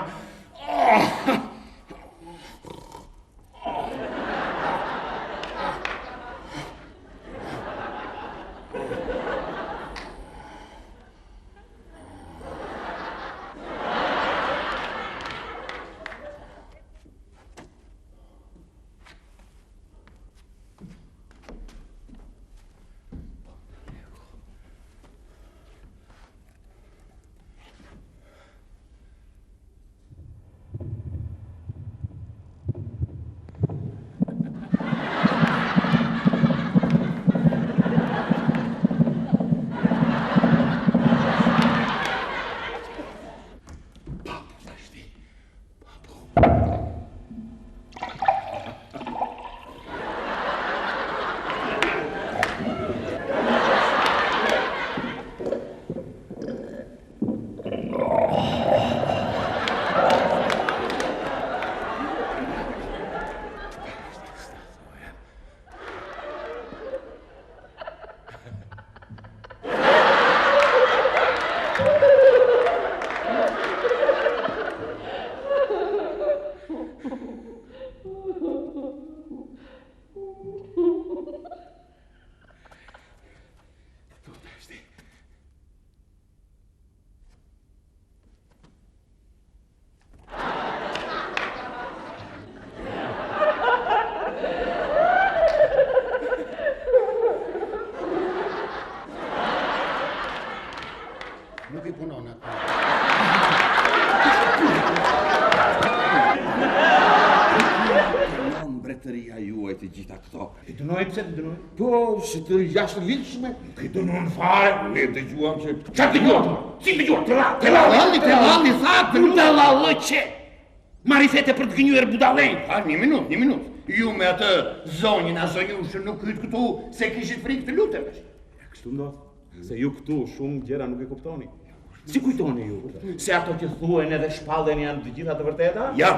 Nuk i punon atë. Mbretëria juaj të gjitha këto. E dënon pse të dënoj? Po, si të jashtë lidhshme. Këtë dënon fare, Ne dëgjuam që... qa të dëgjuam? Si të dëgjuam? Te lalli, tha, të lalli që? Marifete për të gënjur budallën. Një minut. Ju me atë zonjën a zonjushën nuk hyt këtu se kishit frikë të lutemesh. Kështu ndodh, se ju këtu shumë gjëra nuk e kuptoni. Si kujtoni ju? Se ato që thuhen edhe shpallen janë të gjitha të vërteta? Jo!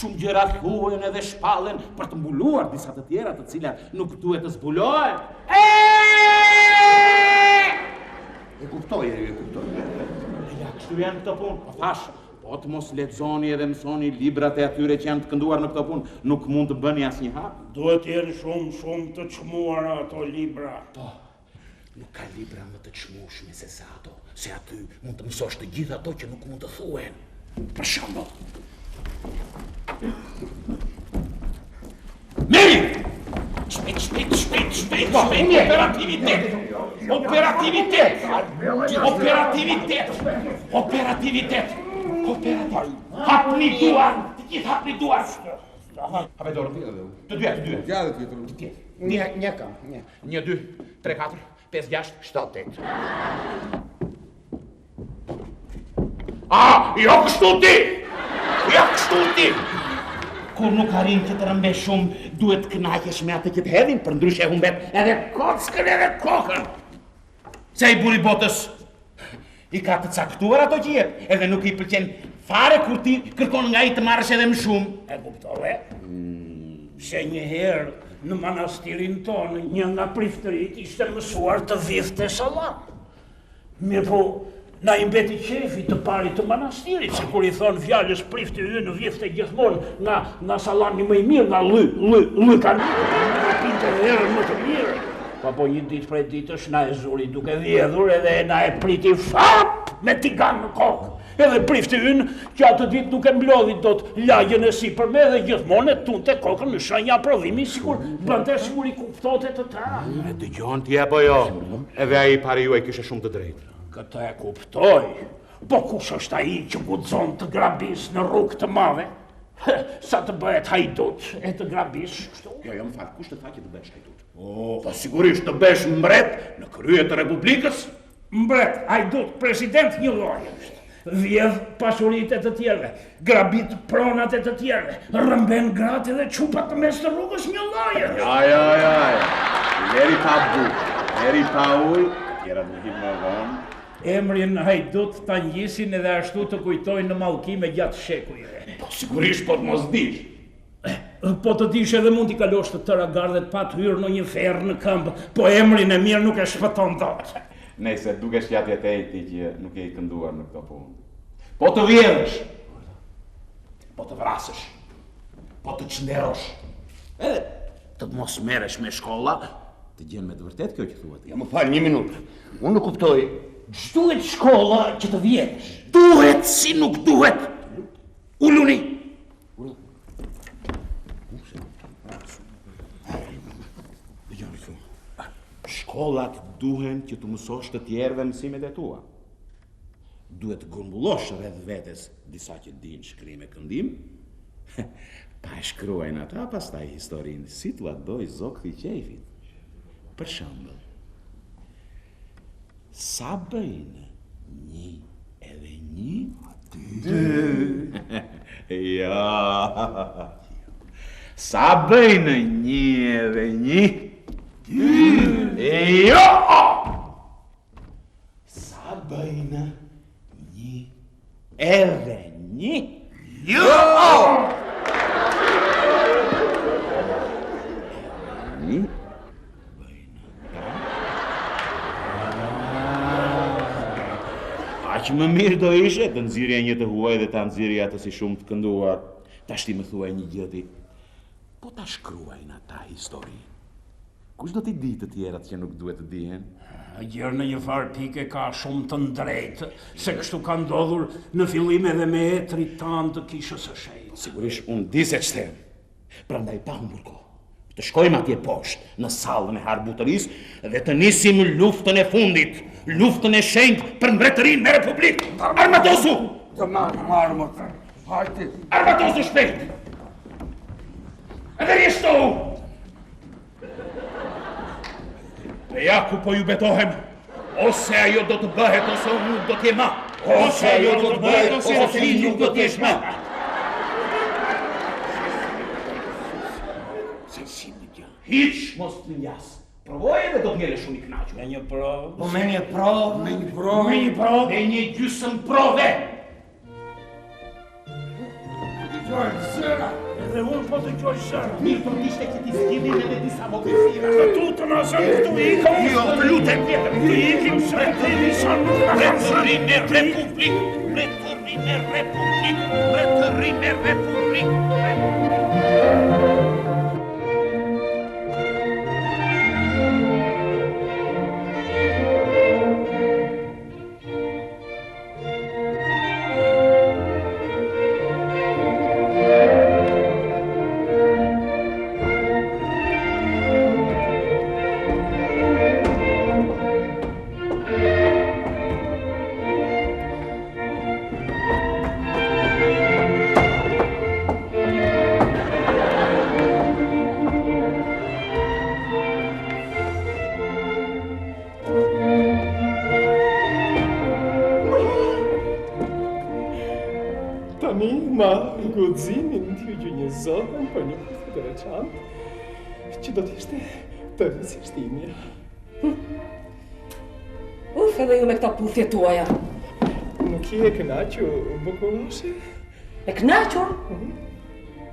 Shumë gjëra thuhen edhe shpallen për të mbuluar disa të tjera të cilat nuk duhet të zbulohen. E kuptoj. Ja, kështu janë këto punë. Po thash, po të mos lexoni edhe mësoni librat e atyre që janë të kënduar në këto punë, nuk mund të bëni asnjë hap. Duhet jenë shumë të çmuara ato libra. Po, nuk ka libra më të çmueshme se sa ato, se aty mund të mësosh të gjitha ato që nuk mund të thuhen. Për shembull. Meri! Shpejt! Operativitет! Hapni duar! Të gjithë hapni duar! Hape dorën, të dyja. Ja dhe tjetër. Një kam. 1, 2, 3, 4, 5, 6, 7, 8. Jo kështu ti! Kur nuk arrin që të rëmbesh shumë, duhet të kënaqesh me atë që të hedhin, për ndryshe humbet edhe kockën edhe kokën. Se i buri botës i ka të caktuar ato që jep, edhe nuk i pëlqen fare kur ti kërkon nga i të marrësh edhe më shumë. E kuptove? Se një herë në manastirin tonë, një nga priftërit ishte mësuar të vifte salam. Mirë po, na i mbeti qefi të parit të manastirit, se kur i thonë fjallës prifti në vifte gjithmonë nga salami më i mirë, nga lë kanë në pinte herë më të mirë. Po një ditë prej ditësh na e zuri duke vjedhur edhe na e priti fap me tigan në kokë. Edhe prifti ynë që atë ditë nuk e mblodhi dot lagjen e sipër me dhe gjithmonë e tunte kokën në shenja prodhimi sikur i kuptote të ta. E dëgjon ti apo jo? Edhe ai pari juaj kishte shumë të drejtë. Këtë e kuptoj, po kush është ai që guxon të grabis në rrugë të madhe? Sa të bëhet hajdut e të grabis kështu? Jo, më fal, kush të tha që të bësh hajdut? Po sigurisht të bësh mbret në krye të Republikës? Mbret, hajdut, president një lloj është. Vjedh pasuritë të tjerëve, grabit pronat e të tjerëve, rëmben gratë dhe çupat të mes të rrugës një lloj. Leri Paul, tjera të gjithë më vonë. Emrin hajdut ta ngjisin edhe ashtu të kujtojnë në mallkime gjatë shekujve. Po sigurisht po të mos dish. Po të dish edhe mund t'i kalosh të tëra gardhet pa të hyrë në një ferë në këmbë, po emrin e mirë nuk e shpëton dot. Nëse dukesh jatje të ejti që nuk e i kënduar në këto punë. Po të vjedhësh, po të vrasësh, po të çnderosh. Edhe të mos merresh me shkolla, të gjen me të vërtet kjo që thuat. Ja më fal një minutë. Unë nuk kuptoj. Ç'duhet shkolla që të vjedhësh? Duhet si nuk duhet. Uluni. Shkollat duhen që të mësosh të tjerëve mësimet e tua. Duhet të grumbullosh rreth vetes disa që dinë shkrim e këndim. Pa e shkruajnë ata pastaj historinë si t'ua doj zokti i qefit. Për shembull, sa bëjnë 1 edhe 1? 2. Ja. Sa bëjnë 1 edhe 1? Jo! Sa bëjnë 1 edhe 1? Jo! Aq më mirë do ishe të nxirja një të huaj dhe ta nxirja atë si shumë të kënduar. Tash ti më thuaj një gjë ti. Po ta shkruajnë ata histori. Kush do t'i di të tjerat që nuk duhet të dihen? Gjërë në një farë pike ka shumë të ndrejtë, se kështu ka ndodhur në fillim edhe me etrit tanë të kishës së shenjtë. Sigurisht unë di se ç'them. Prandaj pa humbur kohë. Të shkojmë atje poshtë, në sallën e harbutërisë dhe të nisim luftën e fundit, luftën e shenjtë për mbretërinë me Republikë. Armatosu! Të marrë, hajti. Armatosu shpejt! Edhe rjeshtu! E ja ku po ju betohem, ose ajo do të bëhet, ose unë nuk do t'jem ma. Ose ajo do të bëhet, ose ti nuk do t'jesh ma. Se si më gja, hiq mos të njas. Provoj edhe do t'jele shumë i knaqur. Me një provë? Po me një provë? Me një provë? Me një gjysmë prove. Gjojnë zëra. Edhe unë po të gjojnë zëra. Mirë për ishte që ti s'gjidin edhe disa mokësira. Të tu të nëzëm këtu ikim. Jo, të lutem tjetër. Të ikim se të nisan nuk në Mbretërin e Republik. Mbretërin e Republik. Mbretërin e Republik. Guximin t'ju gjynjëzohen për një puthë të veçantë, që do t'ishte të rëzishtimja. Edhe ju me këta puthje tuaja. Nuk je e kënaqur, bukuroshe? E kënaqur?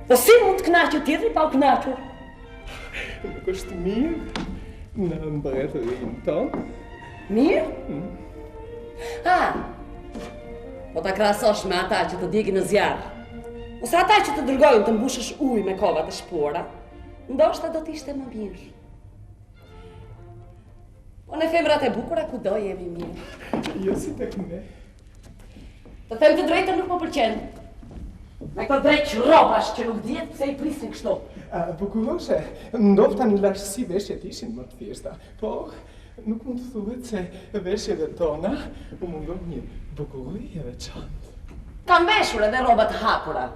Po si mund të kënaqur tjetri pa u kënaqur? Nuk është mirë në mbretërinë tonë. Mirë? Po ta krahasosh me ata që të djegin në zjarr. Ose ata që të dërgojnë të mbushësh ujë me kova të shpora, ndoshta do t'ishte më mirë. Po në femrat e bukura kudo jemi mirë. Jo si tek ne. Të them të drejtën nuk më pëlqen. Me këto drejtë rrobash që nuk dihet pse i prisin kështu. Bukuroshe, ndofta në lashësi veshjet ishin më të thjeshta, por nuk mund të thuhet se veshjeve tona u mungon një bukurori e veçantë. Kam veshur edhe rroba të hapura.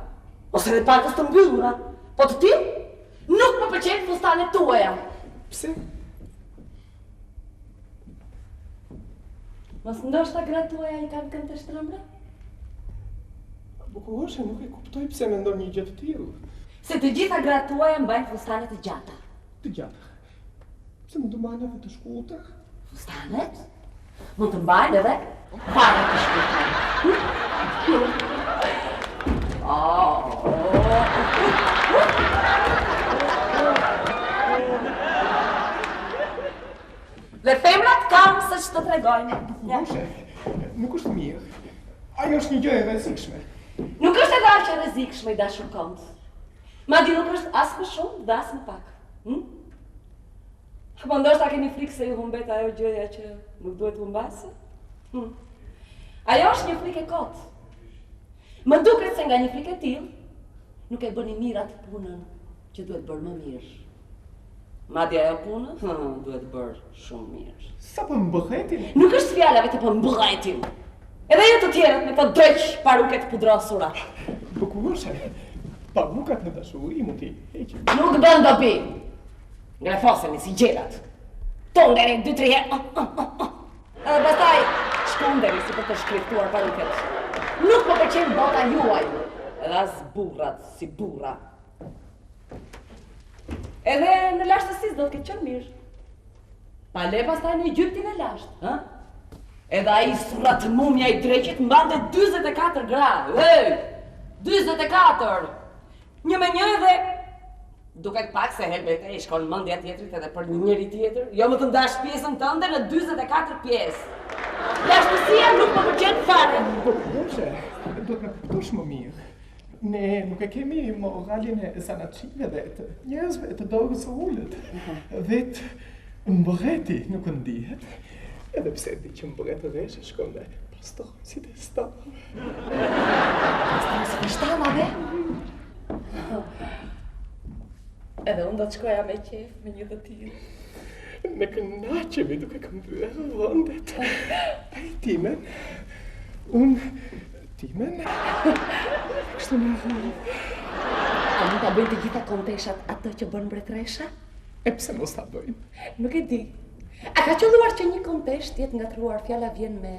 Ose edhe pakës të mbyllura, po të tillë nuk më pëlqejnë fustanet tuaja. Pse? Mos ndoshta gratë tuaja i kanë këmbë të shtrëmbra? Bukuroshe, nuk e kuptoj pse mendon një gjë të tillë. Se të gjitha gratë tuaja mbajnë fustanet të gjata. Të gjata? Pse mund të mbajnë edhe të shkurtra? Fustanet? Mund të mbajnë edhe para të shkurtra. Dhe femrat kam se që të tregojnë. Bukuroshe, nuk është mirë. Ajo është një gjë e rrezikshme. Nuk është edhe aq e rrezikshme i dashur kont. Madje nuk është as më shumë dhe as më pak. Po ndoshta keni frikë se ju humbet ajo gjëja që nuk duhet humbase? Ajo është një frikë e kotë. Më duket se nga një frikë e tillë nuk e bëni mirë atë punën që duhet bërë më mirë. Madje ajo punë duhet bërë shumë mirë. Sa po mbëhetin? Nuk është fjala vetëm po mbëhetin. Edhe ju të tjerët me këto dreq paruke të pudrosura. Bukuroshe, parukat në dashuri mund t'i heqim. Nuk bën dobi. Ngrefoseni si gjelat. Tondeni 2-3 herë. Edhe pastaj shkundeni si për të shkriftuar paruket. Nuk më pëlqen bota juaj. Edhe as burrat si burra. Edhe në lashtësisë do të ketë qenë mirë. Pa le pastaj në Egyptin e lashtë, ha? Edhe ai surrat mumja i dreqit mbante 44 gradë. 44! Një me një edhe duket pak se helbete i shkon mendja tjetrit edhe për njëri tjetër. Jo më të ndash pjesën tënde në 44 pjesë. Lashtësia nuk më pëlqen fare. Bukuroshe, do të na kuptosh më mirë. Ne nuk e kemi moralin e zanatsive dhe të njerëzve të dorës së ulët. Vetë mbreti nuk ndihet. Edhe pse di që mbretëresha shkon me pastor si të stamë. Pastor si të shtamave? Edhe unë do të shkoja me qef me një të tillë. Ne kënaqemi duke këmbyer vendet. Ai timen, unë timen. Kështu më A mund ta bëjnë të gjitha konteshat ato që bën mbretëresha? E pse mos ta bëjnë? Nuk e di. A ka qelluar që një kontesht jetë ngatruar fjala vjen me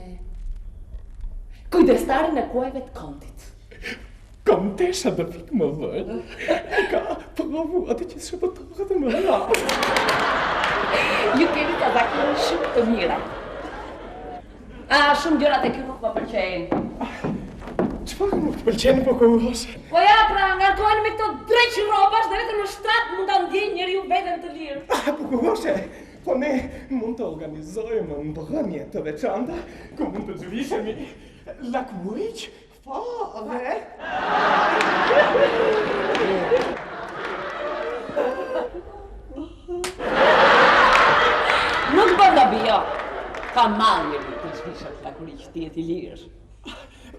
kujdestarin e kuajve të kontit? Kontesha do vik më vën. Ka provu atë që shpëtohet më ra. Ju keni të zakonë shumë të mira. Shumë gjërat e kjo nuk më pëlqejnë. Çfarë nuk të pëlqejnë po kohose? Po ja, pra, ngarkohen me këto dreq rrobash dhe vetëm në shtrat mund ta ndjejë njeriu veten të lirë. Po kohose, po ne mund të organizojmë mbrëmje të veçanta ku mund të zhvishemi lakmuiq fare. Nuk bën dobi, jo. Ka mallje të zhvishet lakuriq ti i lirë.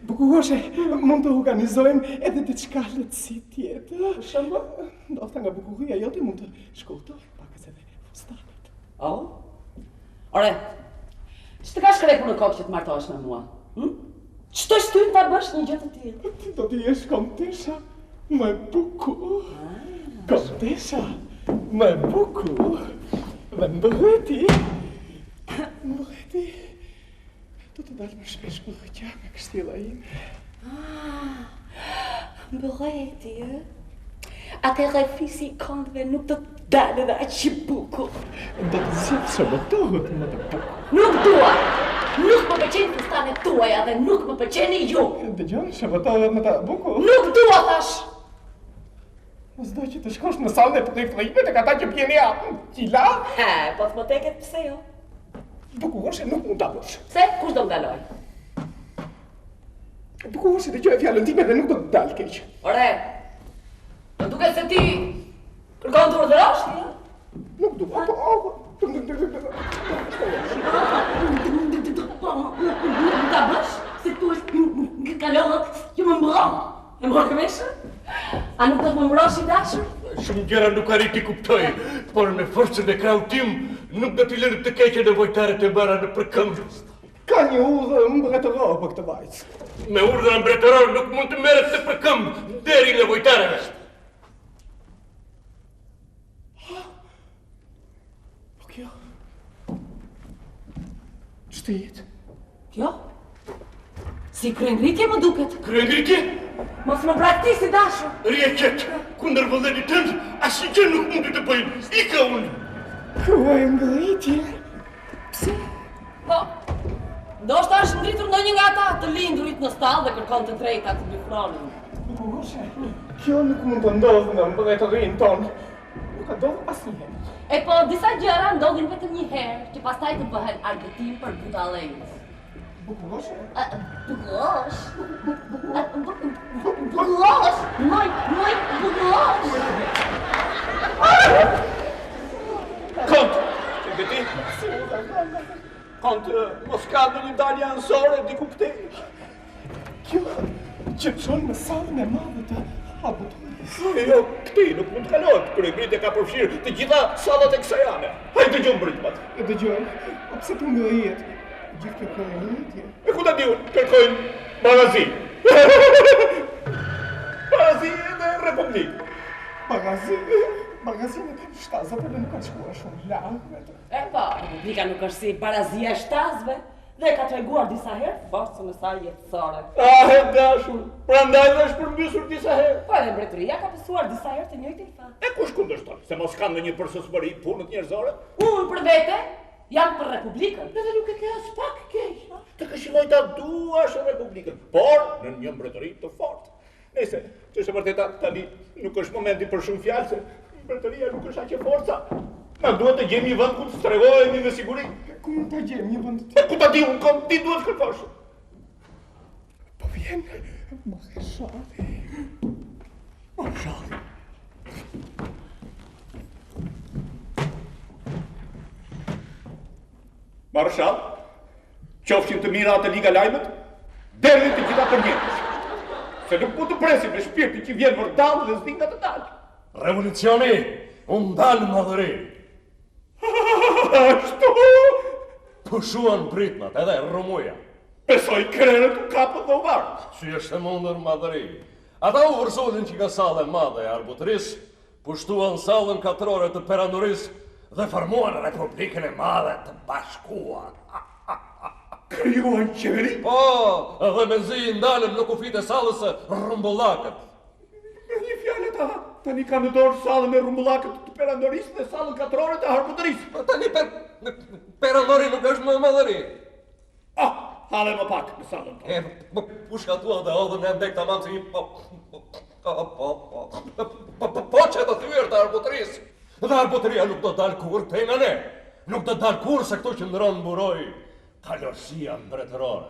Bukuroshe, mund të organizojmë edhe diçka lehtësi tjetër. Për shembull, ndoshta nga bukuria jote mund të shkurtoj pak edhe fustanet. Ore, ç'të ka shkrekur në kokë që të martohesh me mua? Ç'të shtyn ta bësh një gjë të tillë? Ti do të jesh kontesha më e bukur. Kontesha më e bukur. Dhe mbëreti do të dalë më shpesh për rëqja nga kështjela ime. Mbëreti, atëherë fisi i këndve nuk do të dalë dhe aq i bukur. Do të zjetë shëbëtohet më të bukur. Nuk dua! Nuk më pëlqejnë fustanet tuaja dhe nuk më pëlqeni ju! Dëgjon, shëbëtohet më të bukur? Nuk dua, thash! Mos do që të shkosh në salën e përriflejme të kata që pjeni qila? Po të më teket pse jo? Bukuroshe nuk mund ta bësh. Pse? Kush do m'daloj? Bukuroshe dëgjoj fjalën time dhe nuk do të dalë keq. Ore, të duket se ti kërkon të urdhërosh ti, ja? Nuk dua, po... Nuk ta bësh? Se tu është kalorët që më mbron. E më këmeshë? A nuk do të më mbrosh i dashur? Shumë gjëra nuk arrit t'i kuptoj, por me forcën e krahut tim nuk do t'i lërë të keqe nevojtarët e bara në përkëmbë. Ka një urdhër mbretëror për këtë vajzë. Me urdhra mbretëror nuk mund të merret në përkëmbë deri nevojtarëve. Po kjo? Ç'të jetë? Kjo? Si kryengritje më duket. Kryengritje? Mos më praktisi dashur. Rje qetë, kundër vëllërit tënd, asnjë gjë nuk mundi të bëjnë. Ika unë. Kryengritje? Pse? Po, ndoshta është ngritur ndonjë nga ata të lindurit në stall dhe kërkon të drejtat të bifronin. Bukuroshe, kjo nuk mund të ndodhë në mbretërinë tonë. Nuk ka ndodhur asnjëherë. E po, disa gjëra ndodhin vetëm një herë, që pastaj të bëhen argëtim për budallënjës. Bukuroshe? Bukurosh? Bukurosh? Moj, bukurosh! Kont, që këti? Kont, mos ka në një dalje ansore, diku këti? Kjo që qonë në salën e madhe të abutoris. Jo, këti nuk mund të kalohet, kryengritja ka përfshirë të gjitha sallat e kësajane. Hajde dëgjojmë britmat. E dëgjoj, po pse të ngrihet? Gjithë kërkojnë ngritje. E ku ta diun, kërkojnë barazi. Barazi dhe republikë. Barazi në kanë shtazat edhe nuk ka shkuar shumë larg. E po, Republika nuk është si barazia e shtazve dhe ka treguar disa herë forcën e saj jetësore. E dashur, prandaj dhe është përmbysur disa herë. Po edhe mbretëria ka pësuar disa herë të njëjtin fat. E kush kundërshton? Se mos kanë ndonjë përsosmëri punët njerëzore? Unë për vete jam për Republikën. Edhe nuk e ke as pak keq. Të këshilloj ta duash Republikën, por në një mbretëri të fortë. Nëse, që është e vërteta tani nuk është momenti për shumë fjalë se mbretëria nuk është aq e forca. Na duhet të gjejmë një vend ku të stregohemi me siguri. Ku mund ta gjejmë një vend të Ku ta di unë kom, ti duhet kërkosh. Po vjen Marshali. Marshali. Marshal, qofshin të mira atë liga lajmet, derdhin të gjitha për njëtës. Se nuk mund të presim me shpirtin që vjen vërdal dhe zdi nga të dalë. Revolucioni, unë dalë madhëri. Ashtu? Pushuan britmat edhe rumuja. Besoj krerët u kapën dhe u varë. Si është e mundur madhëri. Ata u vërzonin që nga sallë e madhe e arbutërisë, pushtuan sallën katrore të perandorisë dhe formuan Republikën e Madhe të Bashkuar. Krijuan qeveri? Po, edhe me zi ndalëm në kufit e sallës së rumbullakët. Me një fjalë tani kanë në dorë sallën e rumbullakët të perandorisë dhe sallën katrore të arbutërisë. Tani perandori nuk është më madhëri. Hale më pak në sallën tonë. Pushkatuan dhe odhën e ndek tamam si një po që të thyrë të arbutërisë. Dhe arbutëria nuk do dalë kur të nga ne. Nuk do dalë kur se këto që ndronë mburoj kalorësia mbretërore.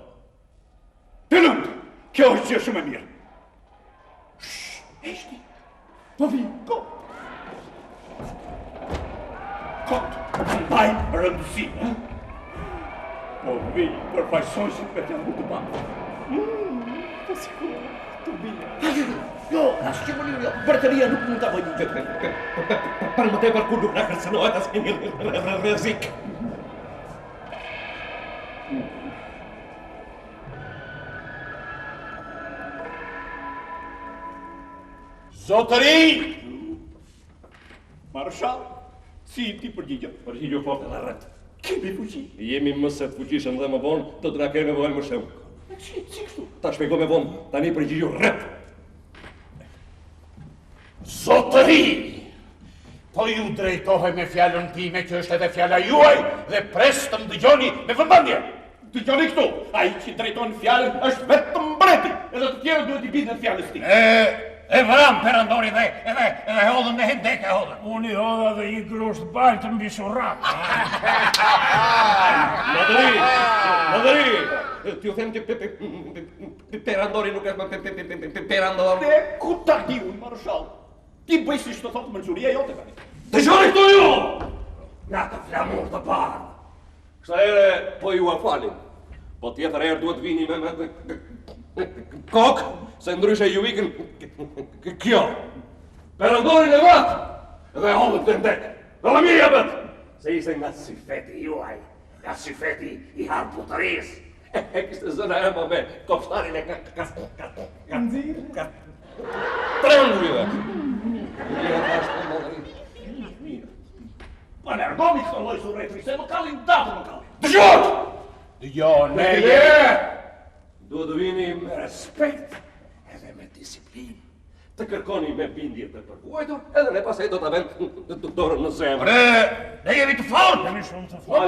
Të lutë, kjo është gjë shumë e mirë. Eshti, po vi, kot. Kot, mbaj rëndësi, po vi, përfaqësojshit me të janë të bakë. Po sikur, të bia. Jo, asë që më një, mbretëria nuk mund të bëjnë një gjëtë. Për më tepër kur nuk në kërcënohet asë një rrezik. Zotëri! Marshal, si ti përgjigjo? Përgjigjo fort edhe rrët. Kemi fuqi? Jemi më se të fuqishëm dhe më vonë, do të na kemi nevojë më shumë. Si kështu? Ta shpjegoj me vonë, tani përgjigjo rrët. Zotëri! Po ju drejtohej me fjallën time që është edhe fjalla juaj dhe pres të më dëgjoni me vëmendje. Dëgjoni këtu, ai që drejton fjallën është vetëm mbreti, edhe të tjerë duhet i bindën fjallës ti. E vram perandori dhe edhe hodhën dhe hendek e hodhën. Unë i hodha dhe i grusht balë të mbi shurrak. Madëri, t'ju them që perandori nuk është perandor. Dhe ku ta di unë, marshal? Ti bëj si shtë thotë mënxuria jote tani. Dëgjoni këtu ju! Nga të flamur të parë. Kësa ere po ju a falin, po tjetër erë duhet vini me kokë, se ndryshe ju ikën kjo. Perandorin e vatë, edhe hodhët të ndekë, dhe më mirë jabët, se ishte nga sifeti juaj, nga sifeti i arbutërisë. E kështë zëna ema me kopshtarin e trangurive. Pa nërgomi këtë loj surretri, se më kalin datë më kalin. Dëgjot! Dëgjone je! Duhet të vini me respekt edhe me disiplinë. Të kërkoni me bindje të përkuajtur, edhe ne pasaj do të avem dorën në zemër. Ne jemi të fortë! Jemi shumë të fortë.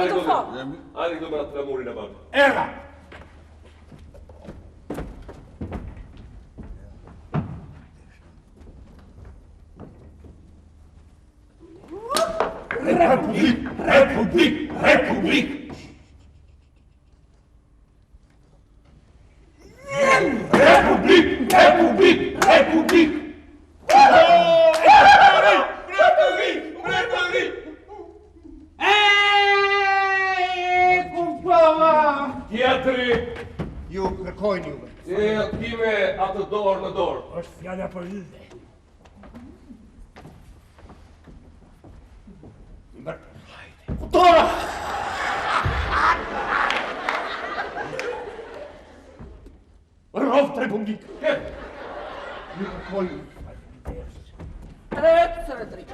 Hajde këtu me atë flamurin e bakë. Era! Republik! Republik! Republik! Republik! Republik! Republik! Tjetëri! Ju kërkojnë juve. Time atë dorë në dorë. është fjalla për ylde. Kutora! Rovë të Republik! Ju kërkojnë. Rëtë së rëtëri.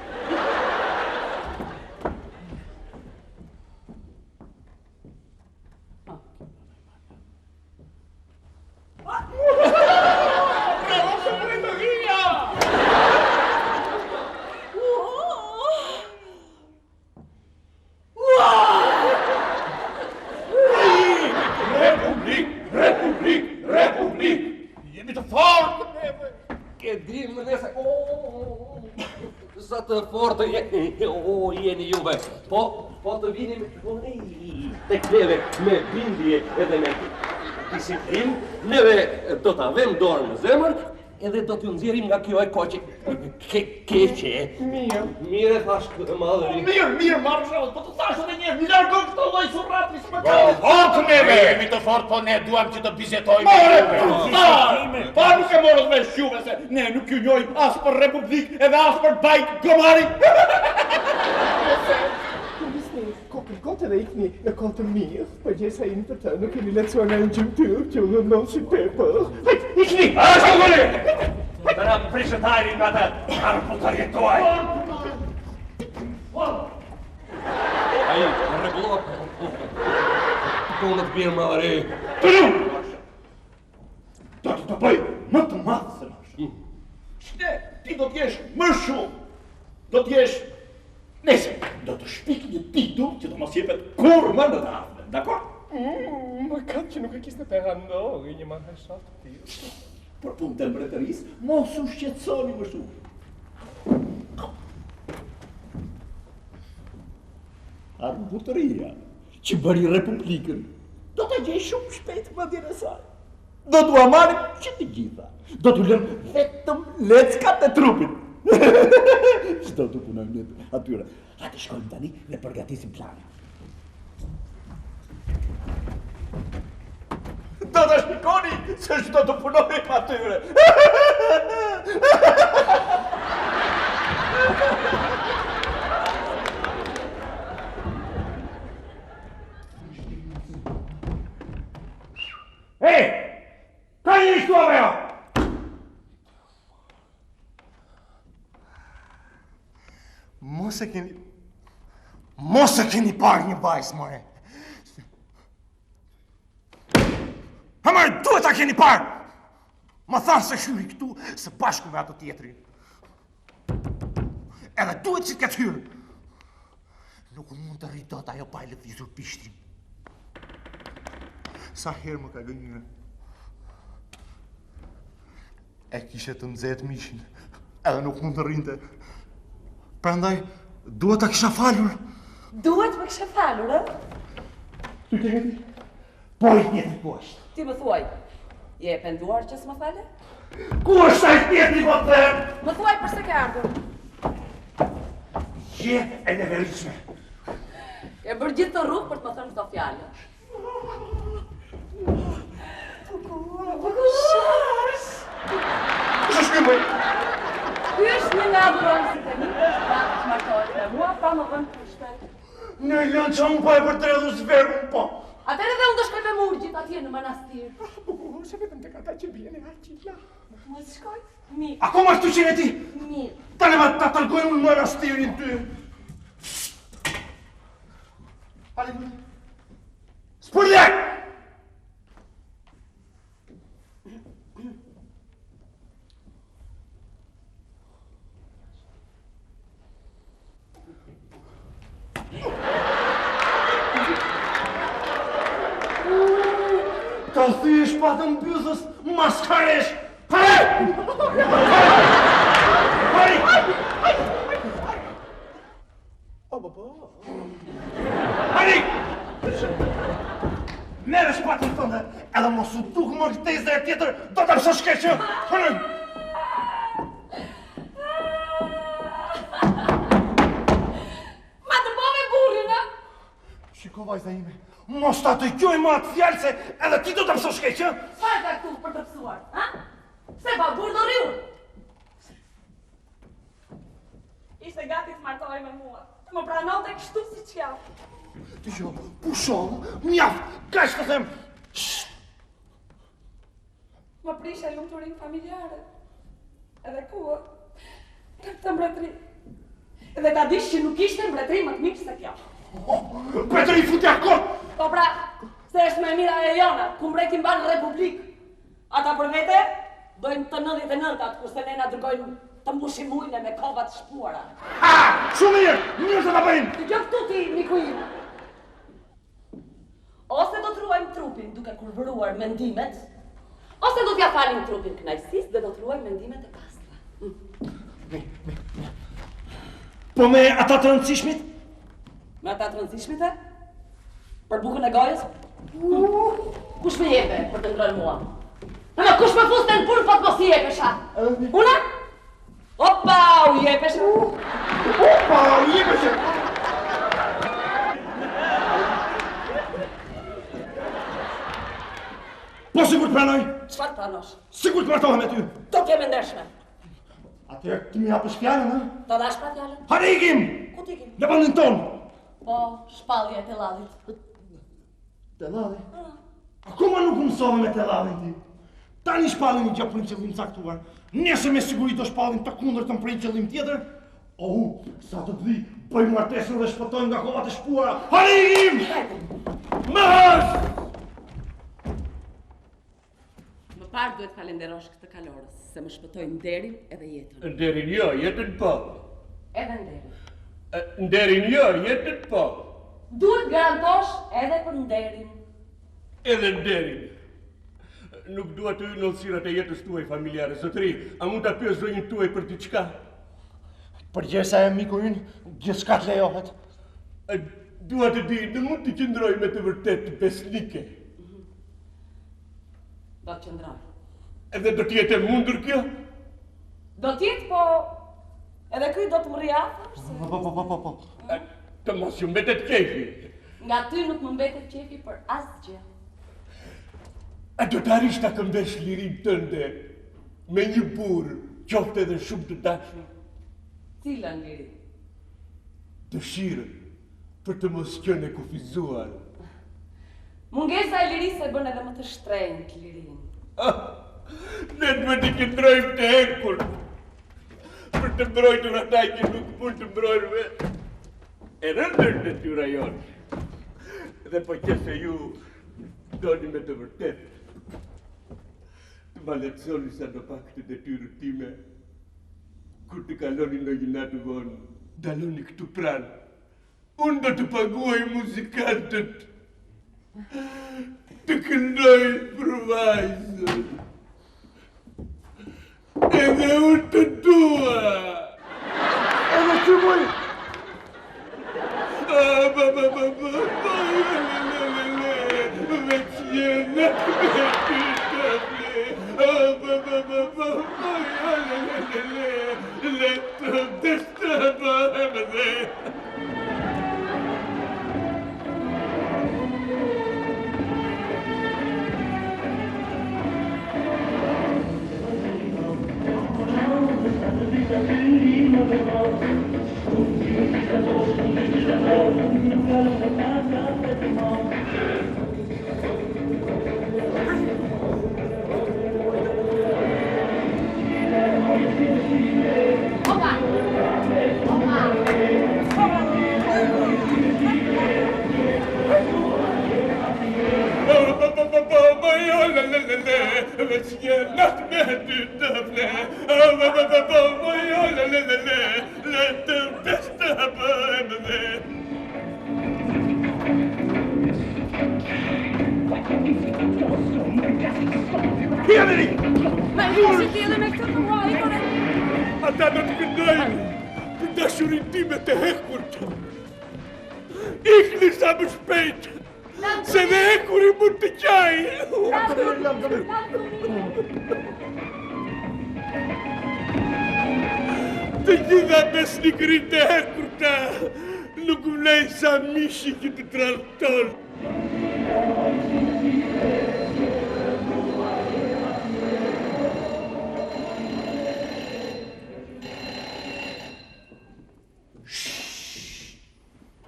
Sa të fortë jeni juve, po të vini të neve me bindje edhe me disiplin, neve do të avem dorën në zemër, edhe do t'ju nxjerrim nga kjo e koqe keqe. Mire thash këtë madhëri. Mirë, marshal, po të thash edhe njerë, një largo këtë loj surratri së më kalli. Fortë neve! Jemi të fortë, po ne duam që të bizetojmë. Pa nuk e morët me shquve se ne nuk ju njojmë as për Republik edhe as për bajk gomari. Kote dhe ikni në kote mirë, për gjesa inë të të nuk keni lecuar në në gjymëtyrë që u dhe nësi pepër. Ikni! Ashtë kam prishetari nga të arputarit tuaj. Ai, në rregullor. Tonë të bjerë madhëre. Të lu! Do të bëj më të madhë se nash. Shte, ti do t'jesh më shumë. Do t'jesh... Nese, do të shpik një titull që do mos jepet kur më në Dafne, dakor? Më kanë që nuk e kis në perandori një marrë shatë të tjë. Për punë të mbretërisë, mos u shqetësoni më shumë. Armbutëria që bëri Republikën do të gjej shumë shpejt mendjen e saj. Do t'u amarim që të gjitha. Do t'u lëmë vetëm leckat e trupit. Çdo të punojmë ne atyre. Hajde shkojmë tani dhe përgatisim planin. Do të shpikoni se çdo të punojmë atyre. Hey! Ka një ishtu apo? Mos e keni parë një vajzë, more. Hamar, duhet ta keni parë! Më thanë se hyri këtu së bashku me ato tjetrin. Edhe duhet që t'ket hyrë. Nuk mund të rritë dot ajo pa e lëvizur pishtin. Sa herë më ka gënjyre. E kishe të nxehtë mishin, edhe nuk mund të rrinte. Prandaj, duhet ta kisha falur. Duhet më kishe falur, Ty të heti? Po i tjetri poshtë. Ti më thuaj, je e penduar që s'më fale? Ku është ai tjetri, po të them? Më thuaj përse ke ardhur. Je e neveritshme. E bërë gjithë të rrugë për të më thënë këto fjallë. Kush është ky më? Ky është një nga adhuronësit e mi, që martohet me mua, pa më vënë pushtet. Në i lënë që unë po e përtredhu zverën, po. Atëherë dhe unë do shkoj me murgjit atje në manastir. Se vetëm të kata që bjene aqilla. Mos shkoj? Mirë. Akoma këtu që ti? Mirë. Tani ma ta tërgojnë unë manastirin ty. Hali, Spurljak! Ta thysh pa të mbythës maskaresh! Hajde! O, baba! Hajde! Merë shpatën tënde, edhe mos u duk më këtejzë dhe e tjetër, do të mësë shkeqë! Hajde! Ma të bove burrin, a? Shiko, vajza ime, mos ta të gjoj më atë fjallë se edhe ti do të mësë shkeqë! Farë ka këtu për të pësuar, ha? Se pa burë do riu! Ishte gati të martohej me mua. Më pranote kështu si që jam. Ti jo, pushon, mjaft, ka që të them! Më prisha lumëturin familjare. Edhe kua, të mbretri. Edhe ta dish që nuk ishte mbretri më të mirë se kjo. Petër i futja kot! Po pra, se është me mira e jona, ku mbreti mbanë republikë. Ata për vete, dojnë të 99-at, kurse ne na dërgojnë të mbushim ujnë me kovat shpuara. Ha! Shumë mirë! Mirë se ta bëjmë! Të gjë këtu ti, miku im. Ose do të ruajmë trupin duke kurvëruar mendimet, ose do t'ja falim trupin kënaqësisë dhe do të ruajmë mendimet e pastra. Po me ata të rëndësishmit? Me ata të rëndësishmit e? Për bukën e gojës? Kush me jepe për të ngrënë mua? Ama kush me fuste në punë po të mos i jepesha? Una? Opa, u jepesha? Opa, u jepesha! Po sigur të pranoj? Çfarë të pranosh? Sigur të martohem me ty? Do t'jem e ndershme. Atëherë ti më japësh fjalën, ha? Ta dash pra fjalën? Hajde ikim! Ku t'ikim? Në vendin tonë! Po, shpallje e telladit. Telladhi? Akoma nuk mësove me telladhin ti. Tani shpallin një gjë për një qëllim caktuar. Nesër me siguri do shpallin të kundërtën për një qëllim tjetër. Sa të di, bëj martesën dhe shpëtojmë nga kovat e shpuara. Harim! Marsh! Më parë duhet falenderosh këtë kalorës, se më shpëtoi nderin edhe jetën. Nderin jo, jetën po. Edhe nderin. Nderin jo, jetën po. Duhet garantosh edhe për nderin. Edhe nderin. Nuk dua të hyj në ollësirat e jetës tuaj familjare, zotëri. A mund ta pyes zonjën tuaj për diçka? Përgjesa e miku ynë, gjithçka të lejohet. Dua të di, në mund të qëndroj me të vërtet besnike. Do të qëndroj. Edhe do t'jetë e mundur kjo? Do t'jetë, po edhe ky do të më rriafësh. Po. Të mos ju mbetet qefi. Nga ty nuk më mbetet qefi për asgjë. A do të arish ta këmbesh lirin tënde me një burr, qoftë edhe shumë të dashur? Cilën liri? Dëshirën për të mos qenë e kufizuar. Mungesa e lirisë e bën edhe më të shtrenjtë lirin. Ne duhet të qëndrojmë të hekur për të mbrojtur ata që nuk mund të mbrojnë vetë. E rëndër detyra jonë. Dhe po qëse ju doni me të vërtet të ma leçoni sa do pak të detyrën time, kur të kaloni në një natë vonë, daloni këtu pranë. Unë do të paguaj muzikantët të këndojnë për vajzën. Edhe unë të dua. Edhe ty moj! Veç jena me ty të letëm të shtëpëm dhe. Ata do të këndojnë për dashurin time të hekurt. Ikni sa më shpejt, se dhe hekuri mund të qaj. Të gjitha besnikërit të hekurta nuk vlejnë sa mishi që të tradhton.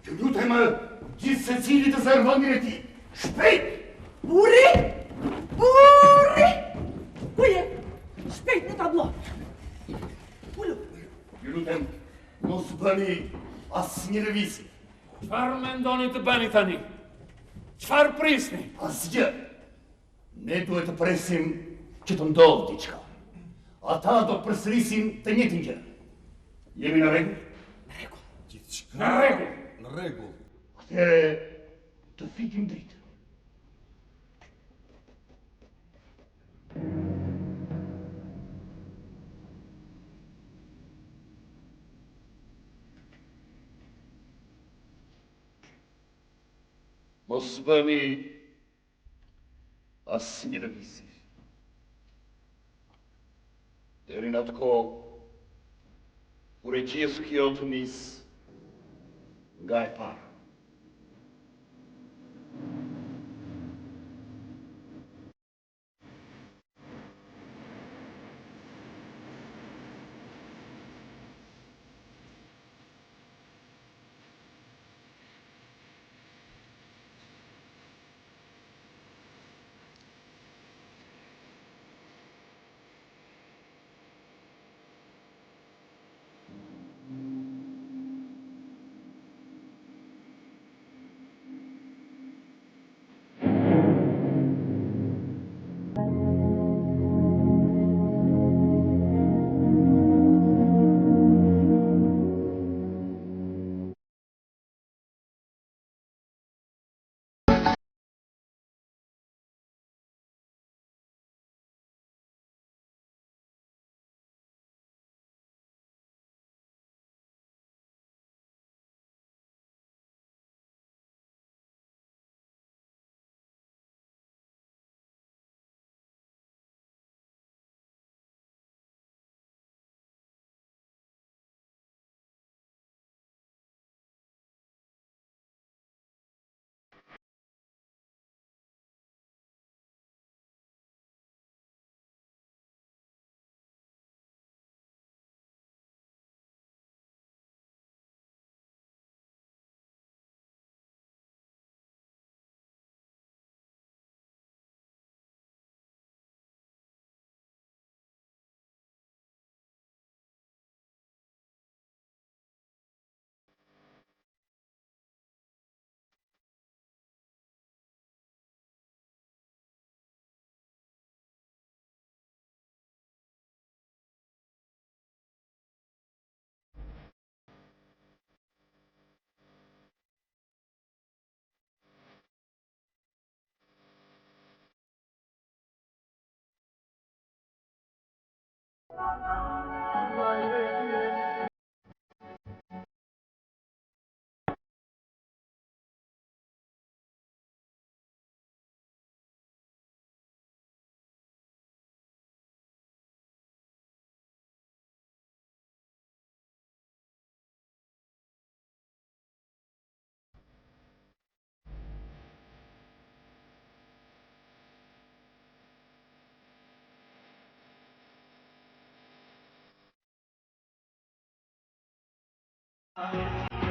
Që lutem gjithë se cili të zërvëndir e ti. Shpejt! Burri! Burri! Uje! Shpejt në tablo! Ullu! Ju lutem, mos bëni asë një lëvisi. Qfarë mendoni të bëni tani? Qfarë prisni? Asgjë. Ne duhet të presim që të ndodhë diçka. Ata do të përsërisin të njëjtin gjë. Jemi në rregull? Në rregull. Në rregull. Atëre të fikim dritë. Mos bëni asë një lëvizje. Deri në atë kohë, kur e gjithë kjo të nisë nga e parë. Thank you.